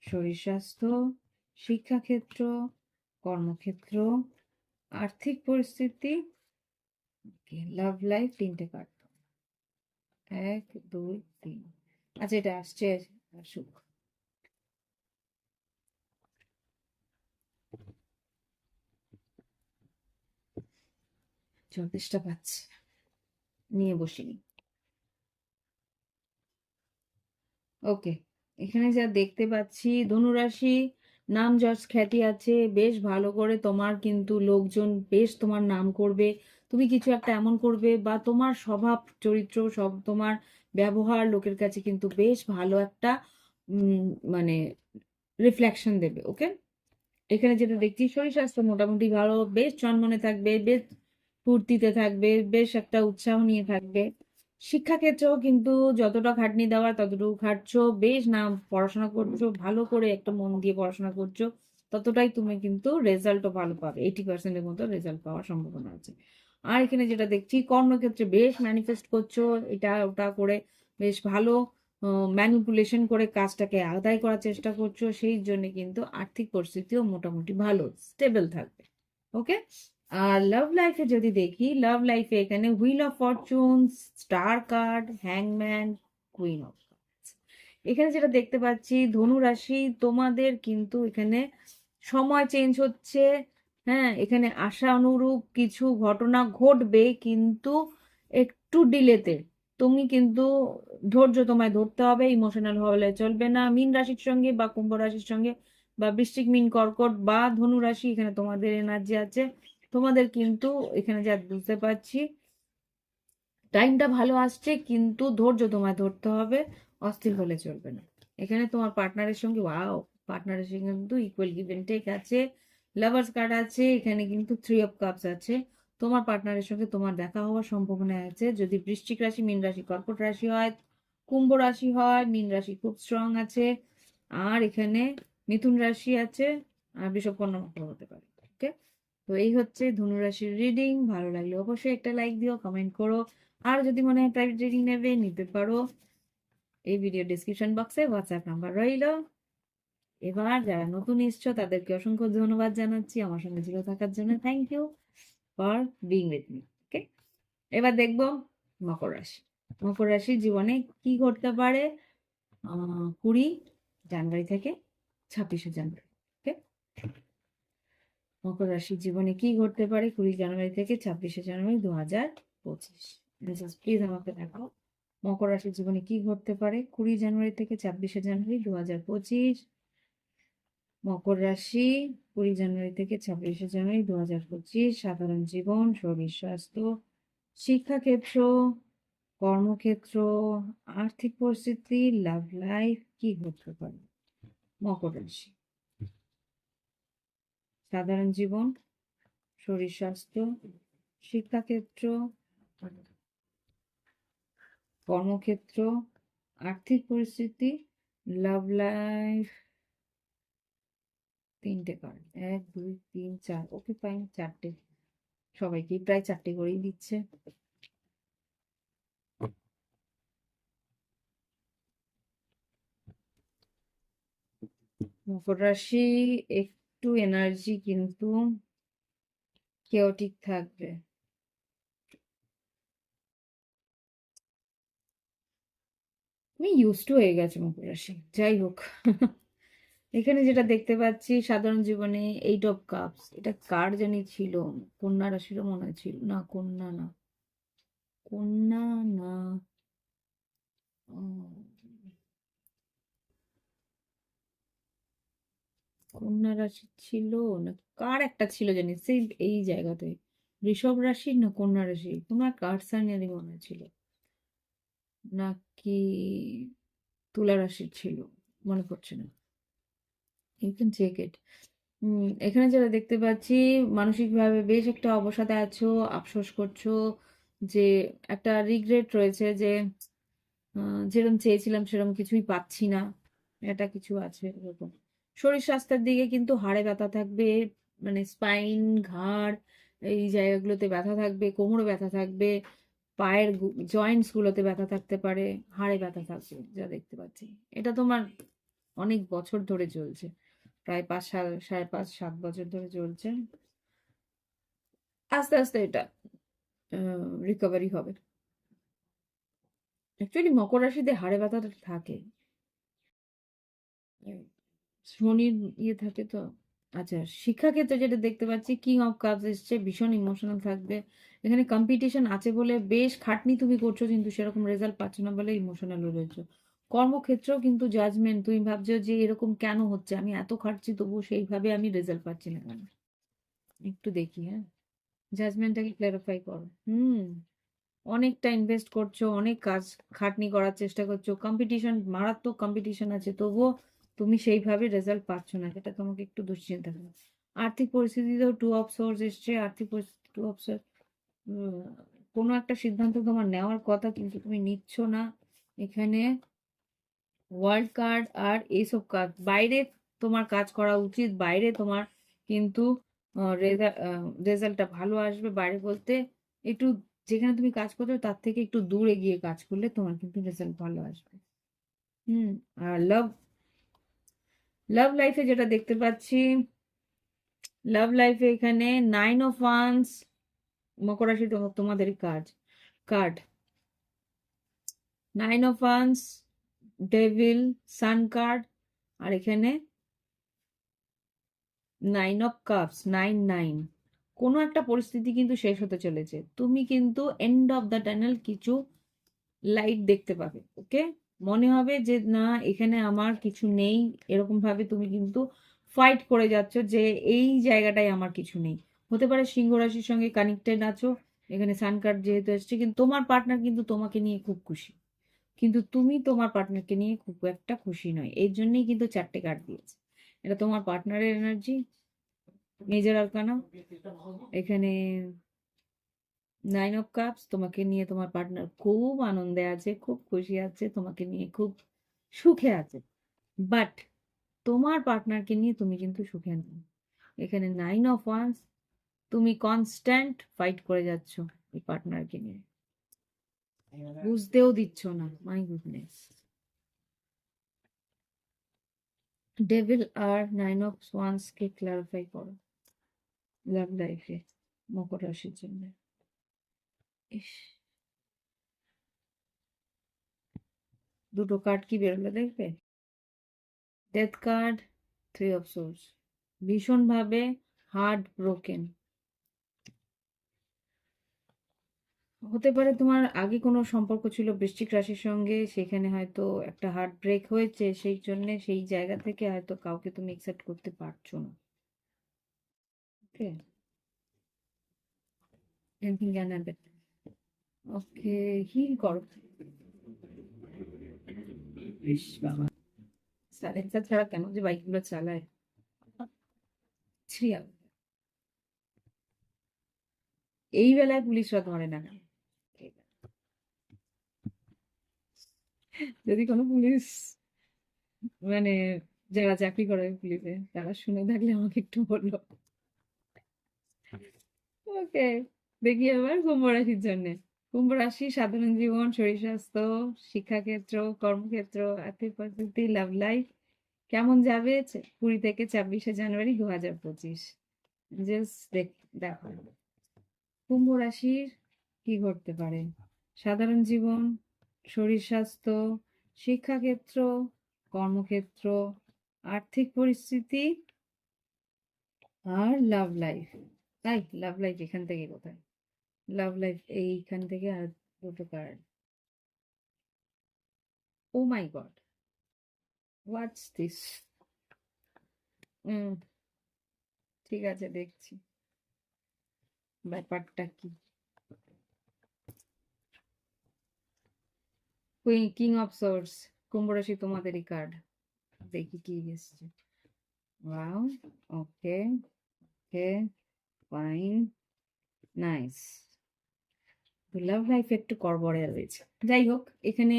শরীর স্বাস্থ্য, শিক্ষাক্ষেত্র, কর্মক্ষেত্র, আর্থিক পরিস্থিতি, লাভ লাইফ। 3টে কার্ড, 1 2 3। আচ্ছা, এটা আসছে সুখ। চব্বিশটা পাচ্ছে, নিয়ে বসিনি। ওকে, এখানে যা দেখতে পাচ্ছি ধনুরাশি, নাম যশ খ্যাতি আছে, বেশ ভালো করে তোমার কিন্তু লোকজন বেশ তোমার নাম করবে। তুমি কিছু একটা এমন করবে বা তোমার স্বভাব চরিত্র সব তোমার ব্যবহার লোকের কাছে কিন্তু বেশ ভালো একটা মানে রিফ্লেকশন দেবে। ওকে, এখানে যেটা দেখছি শরীর স্বাস্থ্য মোটামুটি ভালো, বেশ চনমনে থাকবে, বেশ ফুর্তিতে থাকবে, বেশ একটা উৎসাহ নিয়ে থাকবে। শিক্ষাক্ষেত্রেও কিন্তু যতটা খাটনি দেওয়ার ততটুকু খাটছো, বেশ না পড়াশোনা করছো, ভালো করে একটা মন দিয়ে পড়াশোনা করছো, ততটাই তুমি কিন্তু রেজাল্টও ভালো পাবে। 80%-এর মতো রেজাল্ট পাওয়ার সম্ভাবনা আছে। আর এখানে যেটা দেখছি কর্মক্ষেত্রে বেশ ম্যানিফেস্ট করছো, এটা ওটা করে বেশ ভালো ম্যানিপুলেশন করে কাজটাকে আদায় করার চেষ্টা করছো, সেই জন্য কিন্তু আর্থিক পরিস্থিতিও মোটামুটি ভালো স্টেবল থাকবে। ওকে, আর লাভ লাইফে যদি দেখি, লাভ লাইফে এখানে wheel of fortune, star card, হ্যাংম্যান, কুইন অফ কার্ডস। এখানে যেটা দেখতে পাচ্ছি ধনু রাশি, তোমাদের কিন্তু এখানে সময় চেঞ্জ হচ্ছে। হ্যাঁ, এখানে আশা অনুরূপ কিছু ঘটনা ঘটবে, কিন্তু একটু ডিলেতে। তুমি কিন্তু ধৈর্য তোমায় ধরতে হবে, ইমোশনাল হলে চলবে না। মীন রাশির সঙ্গে বা কুম্ভ রাশির সঙ্গে বা বৃশ্চিক, মীন, কর্কট বা ধনু রাশি, এখানে তোমাদের এনার্জি আছে। তোমাদের কিন্তু এখানে যা বুঝতে পারছি টাইমটা ভালো আসছে, কিন্তু ধৈর্য তোমায় ধরতে হবে, অস্থির হলে চলবে না। এখানে তোমার পার্টনারের সঙ্গে, ওয়াও, পার্টনারের সঙ্গে কিন্তু ইকুয়াল গিভ এন্ড টেক আছে, লাভার্স কার্ড আছে, এখানে কিন্তু 3 অফ কাপস আছে। তোমার পার্টনারের সঙ্গে তোমার দেখা হওয়ার সম্ভাবনা আছে, যদি বৃশ্চিক রাশি, মীন রাশি, কর্কট রাশি হয়, কুম্ভ রাশি হয়। মীন রাশি খুব স্ট্রং আছে, আর এখানে মিথুন রাশি আছে, আর বৃষভ, কন্যা, মকর হতে পারে। ওকে, তো এই হচ্ছে ধনুরাশির রিডিং। ভালো লাগলে অবশ্যই একটা লাইক দিও, কমেন্ট করো। আর যদি মনে হয় প্রাইভেট রিডিং নেবে, নিতে পারো। এই ভিডিও ডিসক্রিপশন বক্সে হোয়াটসঅ্যাপ নাম্বার রইল। এবার যারা নতুন এসছো তাদেরকে অসংখ্য ধন্যবাদ জানাচ্ছি আমার সঙ্গে যুক্ত থাকার জন্য। Thank you for being with me. Okay, এবার দেখবো মকর রাশি। মকর রাশির জীবনে কি ঘটতে পারে 20 জানুয়ারি থেকে 26শে জানুয়ারি। ওকে, মকর রাশির জীবনে কি ঘটতে পারে 20 জানুয়ারি থেকে 26শে জানুয়ারি 2025? প্লিজ আমাকে দেখো। মকর রাশির জীবনে কি ঘটতে পারে 20 জানুয়ারি থেকে 26শে জানুয়ারি 2025? মকর রাশি 20 জানুয়ারি থেকে 26শে জানুয়ারি 2025, সাধারণ জীবন, শরীর স্বাস্থ্য, শিক্ষাক্ষেত্র, কর্মক্ষেত্র, আর্থিক পরিস্থিতি, লাভ লাইফ, কি ঘটতে পারে মকর রাশি? সাধারণ জীবন, শরীর স্বাস্থ্য, শিক্ষাক্ষেত্র, কর্মক্ষেত্র, আর্থিক পরিস্থিতি, লাভ লাইফ। 3টে কার্ড, 1 2 3 4, ওকে ফাইন, 4টে, সবাইকেই প্রায় 4টে করেই দিচ্ছে। মকর রাশি একটু এনার্জি কিন্তু কেওটিক থাকবে। তুমি ইউজ টু হয়ে গেছো মকর রাশি, যাই হোক। এখানে যেটা দেখতে পাচ্ছি সাধারণ জীবনে 8 অফ কাপস, এটা কার জানি ছিল, কন্যা রাশিরও মনে হয় ছিল, না কন্যা না, কন্যা না, উম, কন্যা রাশি ছিল না, কার একটা ছিল জানি সেই এই জায়গাতে, বৃষভ রাশির না কন্যা রাশি, কোনো এক কার সাইনেরই মনে ছিল, নাকি তুলা রাশির ছিল, মনে পড়ছে না। You can check it. এখানে যেটা দেখতে পাচ্ছি মানসিকভাবে বেশ একটা অবসাদে আছো, আফসোস করছো, যে একটা রিগ্রেট রয়েছে যে যেরকম চেয়েছিলাম সেরকম কিছুই পাচ্ছি না, এটা কিছু আছে এরকম। শরীর স্বাস্থ্যের দিকে কিন্তু হাড়ে ব্যথা থাকবে, মানে স্পাইন, ঘাড়, এই জায়গাগুলোতে ব্যথা থাকবে, কোমরে ব্যথা থাকবে, পায়ের জয়েন্টস গুলোতে ব্যথা থাকতে পারে, হাড়ে ব্যথা থাকবে, যা দেখতে পাচ্ছি। এটা তোমার অনেক বছর ধরে চলছে, প্রায় 5 সাড়ে 5 7 বছর ধরে চলছে। আস্তে আস্তে এটা রিকভারি হবে। অ্যাকচুয়ালি মকর রাশিতে হাড়ে ব্যথাটা থাকে, শনির ইয়ে থাকে তো। আচ্ছা, শিক্ষাক্ষেত্রে যেটা দেখতে পাচ্ছি কিং অফ কাপস এসছে, ভীষণ ইমোশনাল থাকবে। এখানে কম্পিটিশন আছে বলে বেশ খাটনি তুমি করছো, কিন্তু সেরকম রেজাল্ট পাচ্ছ না বলে ইমোশনাল হয়ে রয়েছো। কর্মক্ষেত্রেও কিন্তু জাজমেন্ট, তুমি ভাবছো যে এরকম কেন হচ্ছে, আমি এত খাটছি তবু সেইভাবে আমি রেজাল্ট পাচ্ছি না কেন। একটু দেখি, হ্যাঁ, জাজমেন্টটাকে ক্লারিফাই করো। অনেকটা ইনভেস্ট করছো, অনেক কাজ খাটনি করার চেষ্টা করছো, কম্পিটিশন, মারাত্মক কম্পিটিশন আছে, তবুও তুমি সেইভাবে রেজাল্ট পাচ্ছ না, যেটা তোমাকে একটু দুশ্চিন্তা করে। আর্থিক পরিস্থিতিতেও 2 অফ সোর্স এসছে, আর্থিক পরিস্থিতি 2 অফ সোর্স, কোনো একটা সিদ্ধান্ত তোমার নেওয়ার কথা কিন্তু তুমি নিচ্ছ না। এখানে ওয়ার্ল্ড কার্ড আর এইসব কাজ, বাইরে তোমার কাজ করা উচিত, বাইরে তোমার কিন্তু রেজাল্টটা ভালো আসবে। বাইরে বলতে একটু যেখানে তুমি কাজ করছো তার থেকে একটু দূরে গিয়ে কাজ করলে তোমার কিন্তু রেজাল্ট ভালো আসবে। হুম। আর লাভ লাভ লাইফে যেটা দেখতে পাচ্ছি, লাভ লাইফে এখানে 9 অফ ওয়ান্স, মকর রাশি তোমাদের কাজ card, 9 of wands, devil, sun card, আর এখানে 9 অফ কাপস, 9 9। কোনো একটা পরিস্থিতি কিন্তু শেষ হতে চলেছে, তুমি কিন্তু এন্ড অফ দ্য টানেল কিছু লাইট দেখতে পাবে। ওকে, মনে হবে যে না এখানে আমার কিছু নেই, এরকম ভাবে তুমি কিন্তু ফাইট করে যাচ্ছ যে এই জায়গাটায় আমার কিছু নেই। হতে পারে সিংহ রাশির সঙ্গে কানেক্টেড আছো, এখানে সান কার্ড যেহেতু এসছে, কিন্তু তোমার পার্টনার কিন্তু তোমাকে নিয়ে খুব খুশি, কিন্তু তুমি তোমার পার্টনারকে নিয়ে খুব একটা খুশি নয়, এর জন্যই কিন্তু 4টে কার্ড দিয়েছে। এটা তোমার পার্টনারের এনার্জি, মেজর আরকানা। এখানে 9 অফ কাপস, তোমাকে নিয়ে তোমার পার্টনার খুব আনন্দে আছে, খুব খুশি আছে, তোমাকে নিয়ে খুব সুখে আছে, বাট তোমার পার্টনারকে নিয়ে তুমি কিন্তু সুখে নেই। এখানে 9 অফ ওয়ান্স, তুমি কনস্ট্যান্ট ফাইট করে যাচ্ছ এই পার্টনারকে নিয়ে, বুঝতেও দিচ্ছ না, মাই গুডনেস। ডেভিল আর 9 অফ ওয়ান্স কে ক্লারিফাই করো লাভ লাইফে মকর রাশির জন্য। ইস, দুটো কার্ড কি বেরোলো দেখবে, ডেথ কার্ড, 3 অফ সোর্স, ভীষণভাবে হার্ট ব্রোকেন। হতে পারে তোমার আগে কোনো সম্পর্ক ছিল বৃশ্চিক রাশির সঙ্গে, সেখানে হয়তো একটা হার্ট ব্রেক হয়েছে, সেই জন্য সেই জায়গা থেকে হয়তো কাউকে তুমি একসেপ্ট করতে পারছো না। Okay, anything can happen. Okay, heal করো। ইস বাবা, সাইলেন্সার ছাড়া কেন যে বাইকগুলো চালায়, ছি। এই বেলায় পুলিশরা ধরে না কেন? যদি কোনো পুলিশ মানে যারা চাকরি করে পুলিশে তারা শুনে থাকলে আমাকে একটু বললো। ওকে, দেখি এবার কুম্ভ রাশির জন্য। কুম্ভ রাশি সাধারণ জীবন, শরীর স্বাস্থ্য, শিক্ষাক্ষেত্র, কর্মক্ষেত্র, আর্থিক পরিস্থিতি, লাভ লাইফ কেমন যাবে 20 থেকে 26শে জানুয়ারি 2025। জাস্ট দেখো কুম্ভ রাশির কি ঘটতে পারে। সাধারণ জীবন, শরীর স্বাস্থ্য, শিক্ষাক্ষেত্র, কর্মক্ষেত্র, আর্থিক পরিস্থিতি আর লাভ লাইফ। তাই লাভ লাইফ এখান থেকে কোথায়? লাভ লাইফ এইখান থেকে আর দুটো card. Oh my God, what's this? Hmm, ঠিক আছে, দেখছি ব্যাপারটা কি। কিং অফ সোর্স, কুম্ভ রাশি তোমাদেরই কার্ড। দেখি কি এসছে। ওয়াও, ওকে, ওকে, ফাইন, নাইস। লাভ লাইফ একটু গড়বড়ে রয়েছে। যাই হোক, এখানে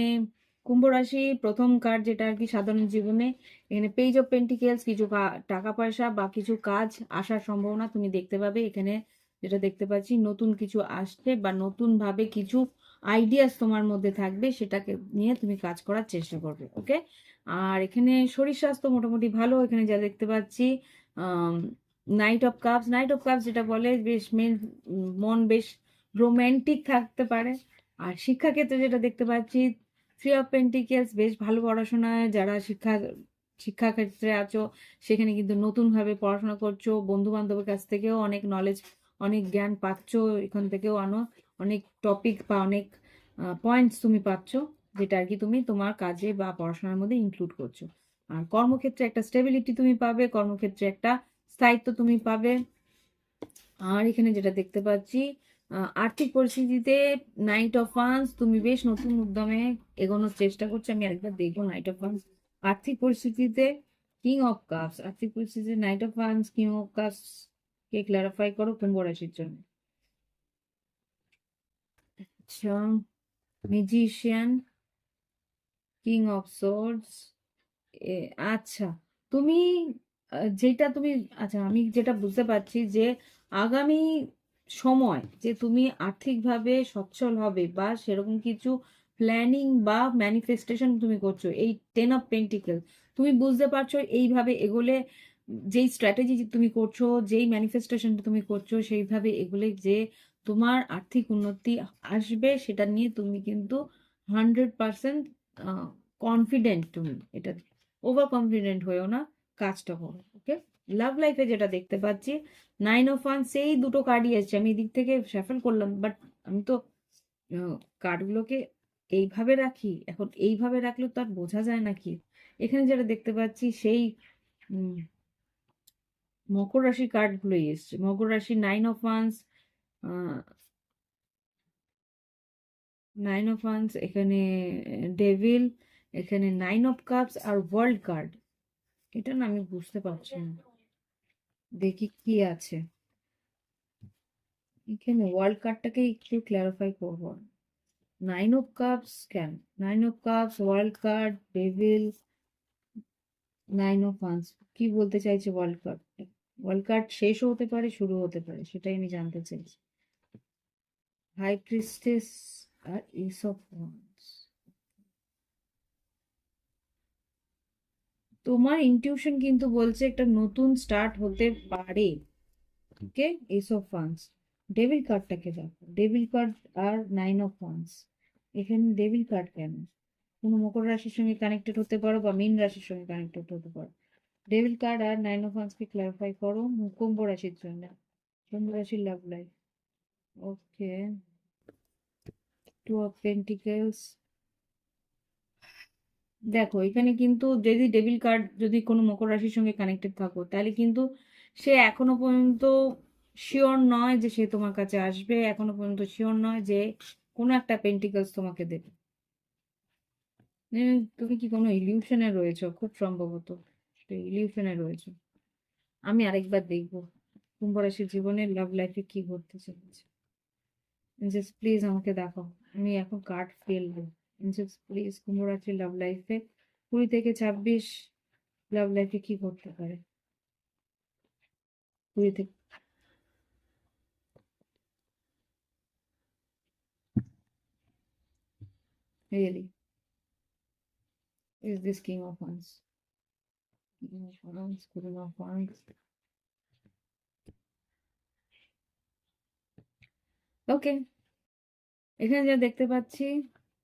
কুম্ভ রাশি প্রথম কার্ড যেটা আর কি সাধারণ জীবনে, এখানে পেজ অফ পেন্টিকেলস, কিছু টাকা পয়সা বা কিছু কাজ আসার সম্ভাবনা তুমি দেখতে পাবে। এখানে যেটা দেখতে পাচ্ছি নতুন কিছু আসছে বা নতুন ভাবে কিছু আইডিয়াস তোমার মধ্যে থাকবে, সেটাকে নিয়ে তুমি কাজ করার চেষ্টা করবে। ওকে, আর এখানে শরীর স্বাস্থ্য মোটামুটি ভালো। এখানে যা দেখতে পাচ্ছি night of cups, night of cups যেটা বলে বেশ মন বেশ রোমান্টিক থাকতে পারে। আর শিক্ষাক্ষেত্রে যেটা দেখতে পাচ্ছি 3 অফ পেন্টিকেলস, বেশ ভালো পড়াশোনায় যারা শিক্ষাক্ষেত্রে আছো সেখানে কিন্তু নতুন ভাবে পড়াশোনা করছো, বন্ধু বান্ধবের কাছ থেকেও অনেক নলেজ, অনেক জ্ঞান পাচ্ছো, এখান থেকেও অনেক টপিক বা অনেক পয়েন্টস তুমি পাচ্ছো, যেটা আর কি তুমি তোমার কাজে বা পড়াশোনার মধ্যে ইনক্লুড করছো। আর কর্মক্ষেত্রে একটা স্টেবিলিটি তুমি পাবে, কর্মক্ষেত্রে একটা স্থায়িত্ব তুমি পাবে। আর এখানে যেটা দেখতে পাচ্ছি আর্থিক পরিস্থিতিতে নাইট অফ ওয়ান্স, তুমি বেশ নতুন উদ্যমে এগোনোর চেষ্টা করছো। আমি আরেকবার দেখবো নাইট অফ ওয়ান্স আর্থিক পরিস্থিতিতে। কিং অফ কাপস, আর্থিক পরিস্থিতিতে night of wands, king of cups K clarify করো কুম্ভ রাশির জন্য। আচ্ছা, ম্যাজিশিয়ান, কিং অফ সোর্ডস। আচ্ছা, তুমি যেটা তুমি, আচ্ছা আমি যেটা বুঝতে পারছি যে আগামী সময় যে তুমি আর্থিকভাবে সচ্ছল হবে বা সেরকম কিছু প্ল্যানিং বা ম্যানিফেস্টেশন তুমি করছো, এই 10 অফ পেন্টিকেল তুমি বুঝতে পারছো এইভাবে এগোলে, যেই স্ট্র্যাটেজি তুমি করছো, যেই ম্যানিফেস্টেশনটা তুমি করছো সেইভাবে এগোলে যে তোমার আর্থিক উন্নতি আসবে, সেটা নিয়ে তুমি কিন্তু 100% কনফিডেন্ট। তুমি এটা ওভার কনফিডেন্ট হয়েও না, কাজটা করো। ওকে, লাভ লাইফে যেটা দেখতে পাচ্ছি 9 অফ ওয়ান, সেই দুটো কার্ডই এসছে। আমি এদিক থেকে শ্যাফেল করলাম, বাট আমি তো কার্ডগুলোকে এইভাবে রাখি, এখন এইভাবে রাখলে তো আর বোঝা যায় নাকি। এখানে যেটা দেখতে পাচ্ছি সেই উম, মকর রাশির কার্ডগুলোই এসছে। মকর রাশি 9 অফ ওয়ান্স, 9 অফ ওয়ান্স, এখানে ডেভিল, এখানে 9 অফ কাপস আর ওয়ার্ল্ড কার্ড। এটা না আমি বুঝতে পারছি না, দেখি কি আছে এখানে। ওয়ার্ল্ড কার্ডটাকে একটু ক্লারিফাই করবো। 9 অফ কাপস কেন? 9 of cups, world card, devil, 9 of once, কি বলতে চাইছে ওয়ার্ল্ড কার্ড? ওয়ার্ল্ড কার্ড শেষও হতে পারে, শুরু হতে পারে, সেটাই আমি জানতে চাইছি। হাই প্রিস্টেস আর এস অফ ওয়ান্স। তোমার ইনটিউশন কিন্তু বলছে একটা নতুন স্টার্ট হতে পারে। Okay, ace of wands. Devil কার্ডটাকে দেখো, ডেভিল কার্ড আর 9 অফ ওয়ান্স। এখানে ডেভিল কার্ড কেন? কোনো মকর রাশির সঙ্গে কানেক্টেড হতে পারো বা মীন রাশির সঙ্গে কানেক্টেড হতে পারো। ডেভিল কার্ড আর 9 of Wands কে ক্লারিফাই করো কুম্ভ রাশির জন্য। কুম্ভ রাশির love life. Okay, 2 of Pentacles। দেখো এখানে কিন্তু যদি ডেভিল কার্ড যদি কোনো মকর রাশির সঙ্গে কানেক্টেড থাকো তাহলে কিন্তু সে এখনো পর্যন্ত শিওর নয় যে সে তোমার কাছে আসবে, এখনো পর্যন্ত শিওর নয় যে কোনো একটা পেন্টিকলস তোমাকে দেবে। তুমি কি কোনো ইলিউশনে রয়েছো? খুব সম্ভবত ইলিউশনে রয়েছো। আমি আরেকবার দেখবো কুম্ভ রাশির জীবনের লাভ লাইফে কি ঘটতে চলেছে। জাস্ট প্লিজ আমাকে দেখাও, আমি এখন কার্ড ফেলবো। জাস্ট প্লিজ কুম্ভ রাশির লাভ লাইফে 20 থেকে 26 লাভ লাইফে কি করতে পারে? 20 থেকে really is this King of Wands? King of Wands, Queen of Wands. ওকে, এখানে যা দেখতে পাচ্ছি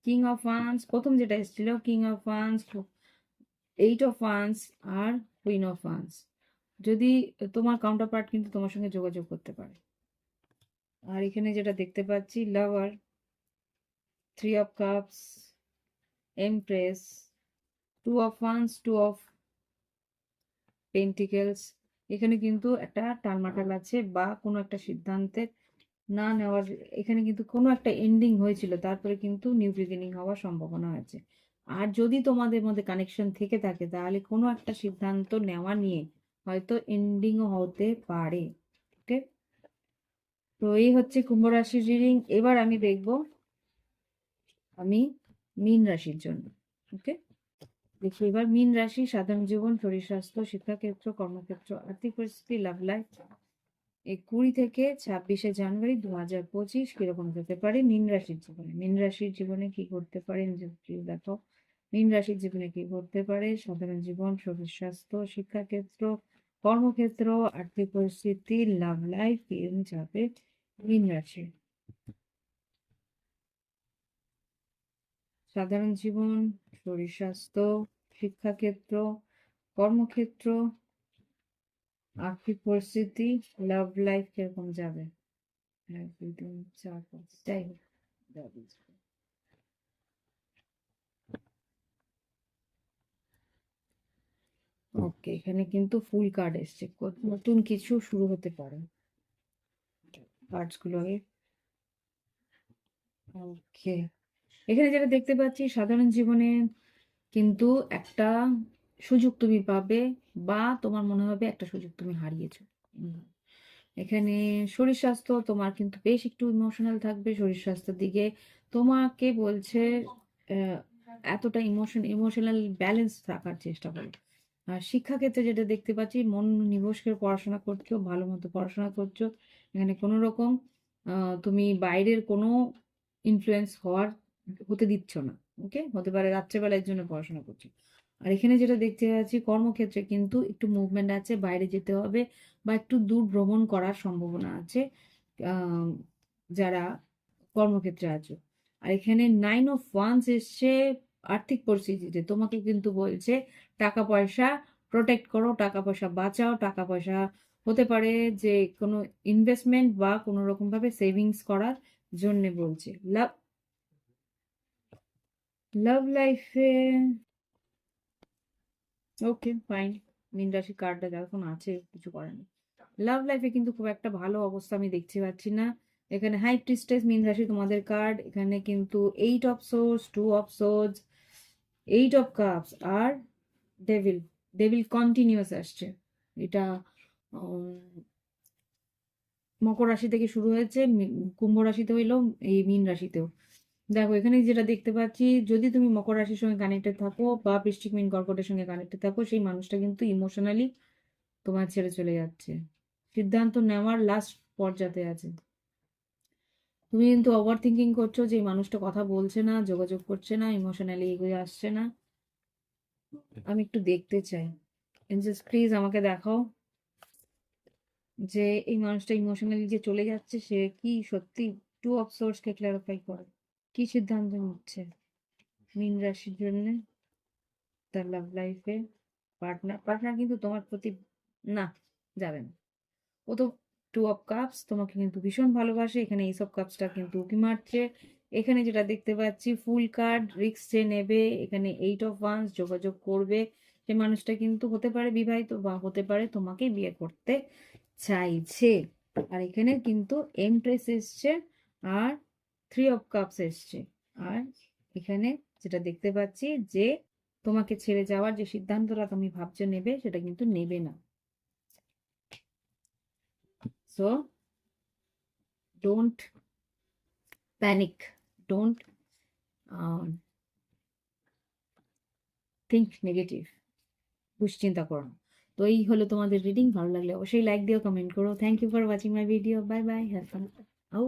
কিং অফ ওয়ান্স, প্রথম যেটা এসেছিল king of wands, 8 of Wands আর কুইন অফ ওয়ান্স। যদি তোমার কাউন্টার পার্ট কিন্তু তোমার সঙ্গে যোগাযোগ করতে পারে। আর এখানে যেটা দেখতে পাচ্ছি লাভার, 3 of Cups, empress, 2 of Wands, 2 of Pentacles। এখানে কিন্তু একটা টালমাটাল আছে বা কোনো একটা সিদ্ধান্তের না নেওয়ার, এখানে কিন্তু কোনো একটা এন্ডিং হয়েছিল তারপরে কিন্তু নিউ বিগিনিং হওয়ার সম্ভাবনা আছে। আর যদি তোমাদের মধ্যে কানেকশন থেকে থাকে তাহলে কোনো একটা সিদ্ধান্ত নেওয়া নিয়ে হয়তো এন্ডিংও হতে পারে। ওকে, তো এই হচ্ছে কুম্ভ রাশির রিডিং। এবার আমি দেখব আমি মীন রাশির জন্য। ওকে, দেখি এবার মীন রাশি সাধারণ জীবন, শরীর স্বাস্থ্য, শিক্ষাক্ষেত্র, কর্মক্ষেত্র, আর্থিক পরিস্থিতি, লাভ লাইফ এই 20 থেকে 26 জানুয়ারি 2025 কিরকম যেতে পারে মীন রাশির জীবনে। মীন রাশির জীবনে কি করতে পারে প্লিজ দেখো। মীন রাশির জীবনে কি করতে পারে? সাধারণ জীবন, শরীর স্বাস্থ্য, শিক্ষাক্ষেত্র, কর্মক্ষেত্র, আর্থিক পরিস্থিতি, লাভ লাইফ কিরকম যাবে মীন রাশি। সাধারণ জীবন, শরীর স্বাস্থ্য, শিক্ষাক্ষেত্র, কর্মক্ষেত্র, আর্থিক পরিস্থিতি, লাভ লাইফ কিরকম যাবে? 1 2 3 4 5 যাই হোক, ওকে এখানে কিন্তু ফুল কার্ড এসছে, নতুন কিছু শুরু হতে পারে কার্ডস গুলোকে। ওকে, এখানে যেটা দেখতে পাচ্ছি সাধারণ জীবনে কিন্তু একটা সুযোগ তুমি পাবে বা তোমার মনে হবে একটা সুযোগ তুমি হারিয়েছো। এখানে শরীর স্বাস্থ্য তোমার কিন্তু বেশ একটু ইমোশনাল থাকবে শরীর স্বাস্থ্যের দিকে। তোমাকে বলছে এতটা ইমোশনাল ব্যালেন্স রাখার চেষ্টা করো। আর শিক্ষাক্ষেত্রে যেটা দেখতে পাচ্ছি মন নিবেশ করে পড়াশোনা করছো, ভালো মতো পড়াশোনা করছো। এখানে কোনো রকম তুমি বাইরের কোনো ইনফ্লুয়েন্স হতে দিচ্ছ না। ওকে, হতে পারে রাত্রেবেলার জন্য পড়াশোনা করছো। আর এখানে যেটা দেখতে পাচ্ছি কর্মক্ষেত্রে কিন্তু একটু মুভমেন্ট আছে, বাইরে যেতে হবে বা একটু দূর ভ্রমণ করার সম্ভাবনা আছে যারা কর্মক্ষেত্রে আছো। আর এখানে 9 of Wands এসছে আর্থিক পরিস্থিতিতে তোমাকে কিন্তু বলছে টাকা পয়সা প্রোটেক্ট করো, টাকা পয়সা বাঁচাও, টাকা পয়সা হতে পারে যে কোনো ইনভেস্টমেন্ট বা কোনো রকম ভাবে সেভিংস করার জন্য বলছে। লাভ লাভ লাইফে ওকে ফাইন, মীন রাশি কার্ডটা যখন আছে কিছু করার নেই। লাভ লাইফে কিন্তু খুব একটা ভালো অবস্থা আমি দেখতে পাচ্ছি না। এখানে হাই প্রিস্টেস মীন রাশি তোমাদের কার্ড, এখানে কিন্তু 8 of Swords, 2 of Swords, 8 of Cups আর ডেভিল। ডেভিল কন্টিনিউয়াস আসছে। এটা মকর রাশি থেকে শুরু হয়েছে, কুম্ভ রাশিতে হইলো, এই মীন রাশিতেও। দেখো এখানে যেটা দেখতে পাচ্ছি যদি তুমি মকর রাশির সঙ্গে কানেক্টেড থাকো বা বৃশ্চিক মীন কর্কটের সঙ্গে কানেক্টেড থাকো সেই মানুষটা কিন্তু ইমোশনালি তোমার ছেড়ে চলে যাচ্ছে, সিদ্ধান্ত নেওয়ার লাস্ট পর্যায়ে আছে। তুমি কিন্তু ওভার থিঙ্কিং করছো যে এই মানুষটা কথা বলছে না, যোগাযোগ করছে না, ইমোশনালি এগিয়ে আসছে না। আমি একটু দেখতে চাই, এঞ্জেলস প্লিজ আমাকে দেখাও যে এই মানুষটা ইমোশনালি যে চলে যাচ্ছে সে কি সত্যি 2 of Swords কে ক্লারিফাই করে কি সিদ্ধান্ত নিচ্ছে মীন রাশির জন্য তার লাভ লাইফে। পার্টনার কিন্তু তোমার প্রতি না যাবে না। ও তো 2 অফ কাপস তোমাকে কিন্তু ভীষণ ভালোবাসে, এখানে এইস অফ কাপসটা কিন্তু উঁকি মারছে। এখানে যেটা দেখতে পাচ্ছি ফুল কার্ড, রিস্ক যে নেবে, এখানে 8 অফ ওয়ান্স যোগাযোগ করবে। সে মানুষটা কিন্তু হতে পারে বিবাহিত বা হতে পারে তোমাকে বিয়ে করতে চাইছে। আর এখানে কিন্তু এমপ্রেস এসছে আর 3 অফ কাপস এসছে। আর এখানে যেটা দেখতে পাচ্ছি যে তোমাকে ছেড়ে যাওয়ার যে সিদ্ধান্তটা তুমি ভাবছো নেবে, সেটা কিন্তু নেবে না। So don't panic, don't think negative, দুশ্চিন্তা করো না। তো এই হলো তোমাদের রিডিং। ভালো লাগলে অবশ্যই লাইক দিও, কমেন্ট করো। Thank you for watching my video. Bye bye, have fun. Oh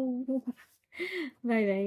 bye by.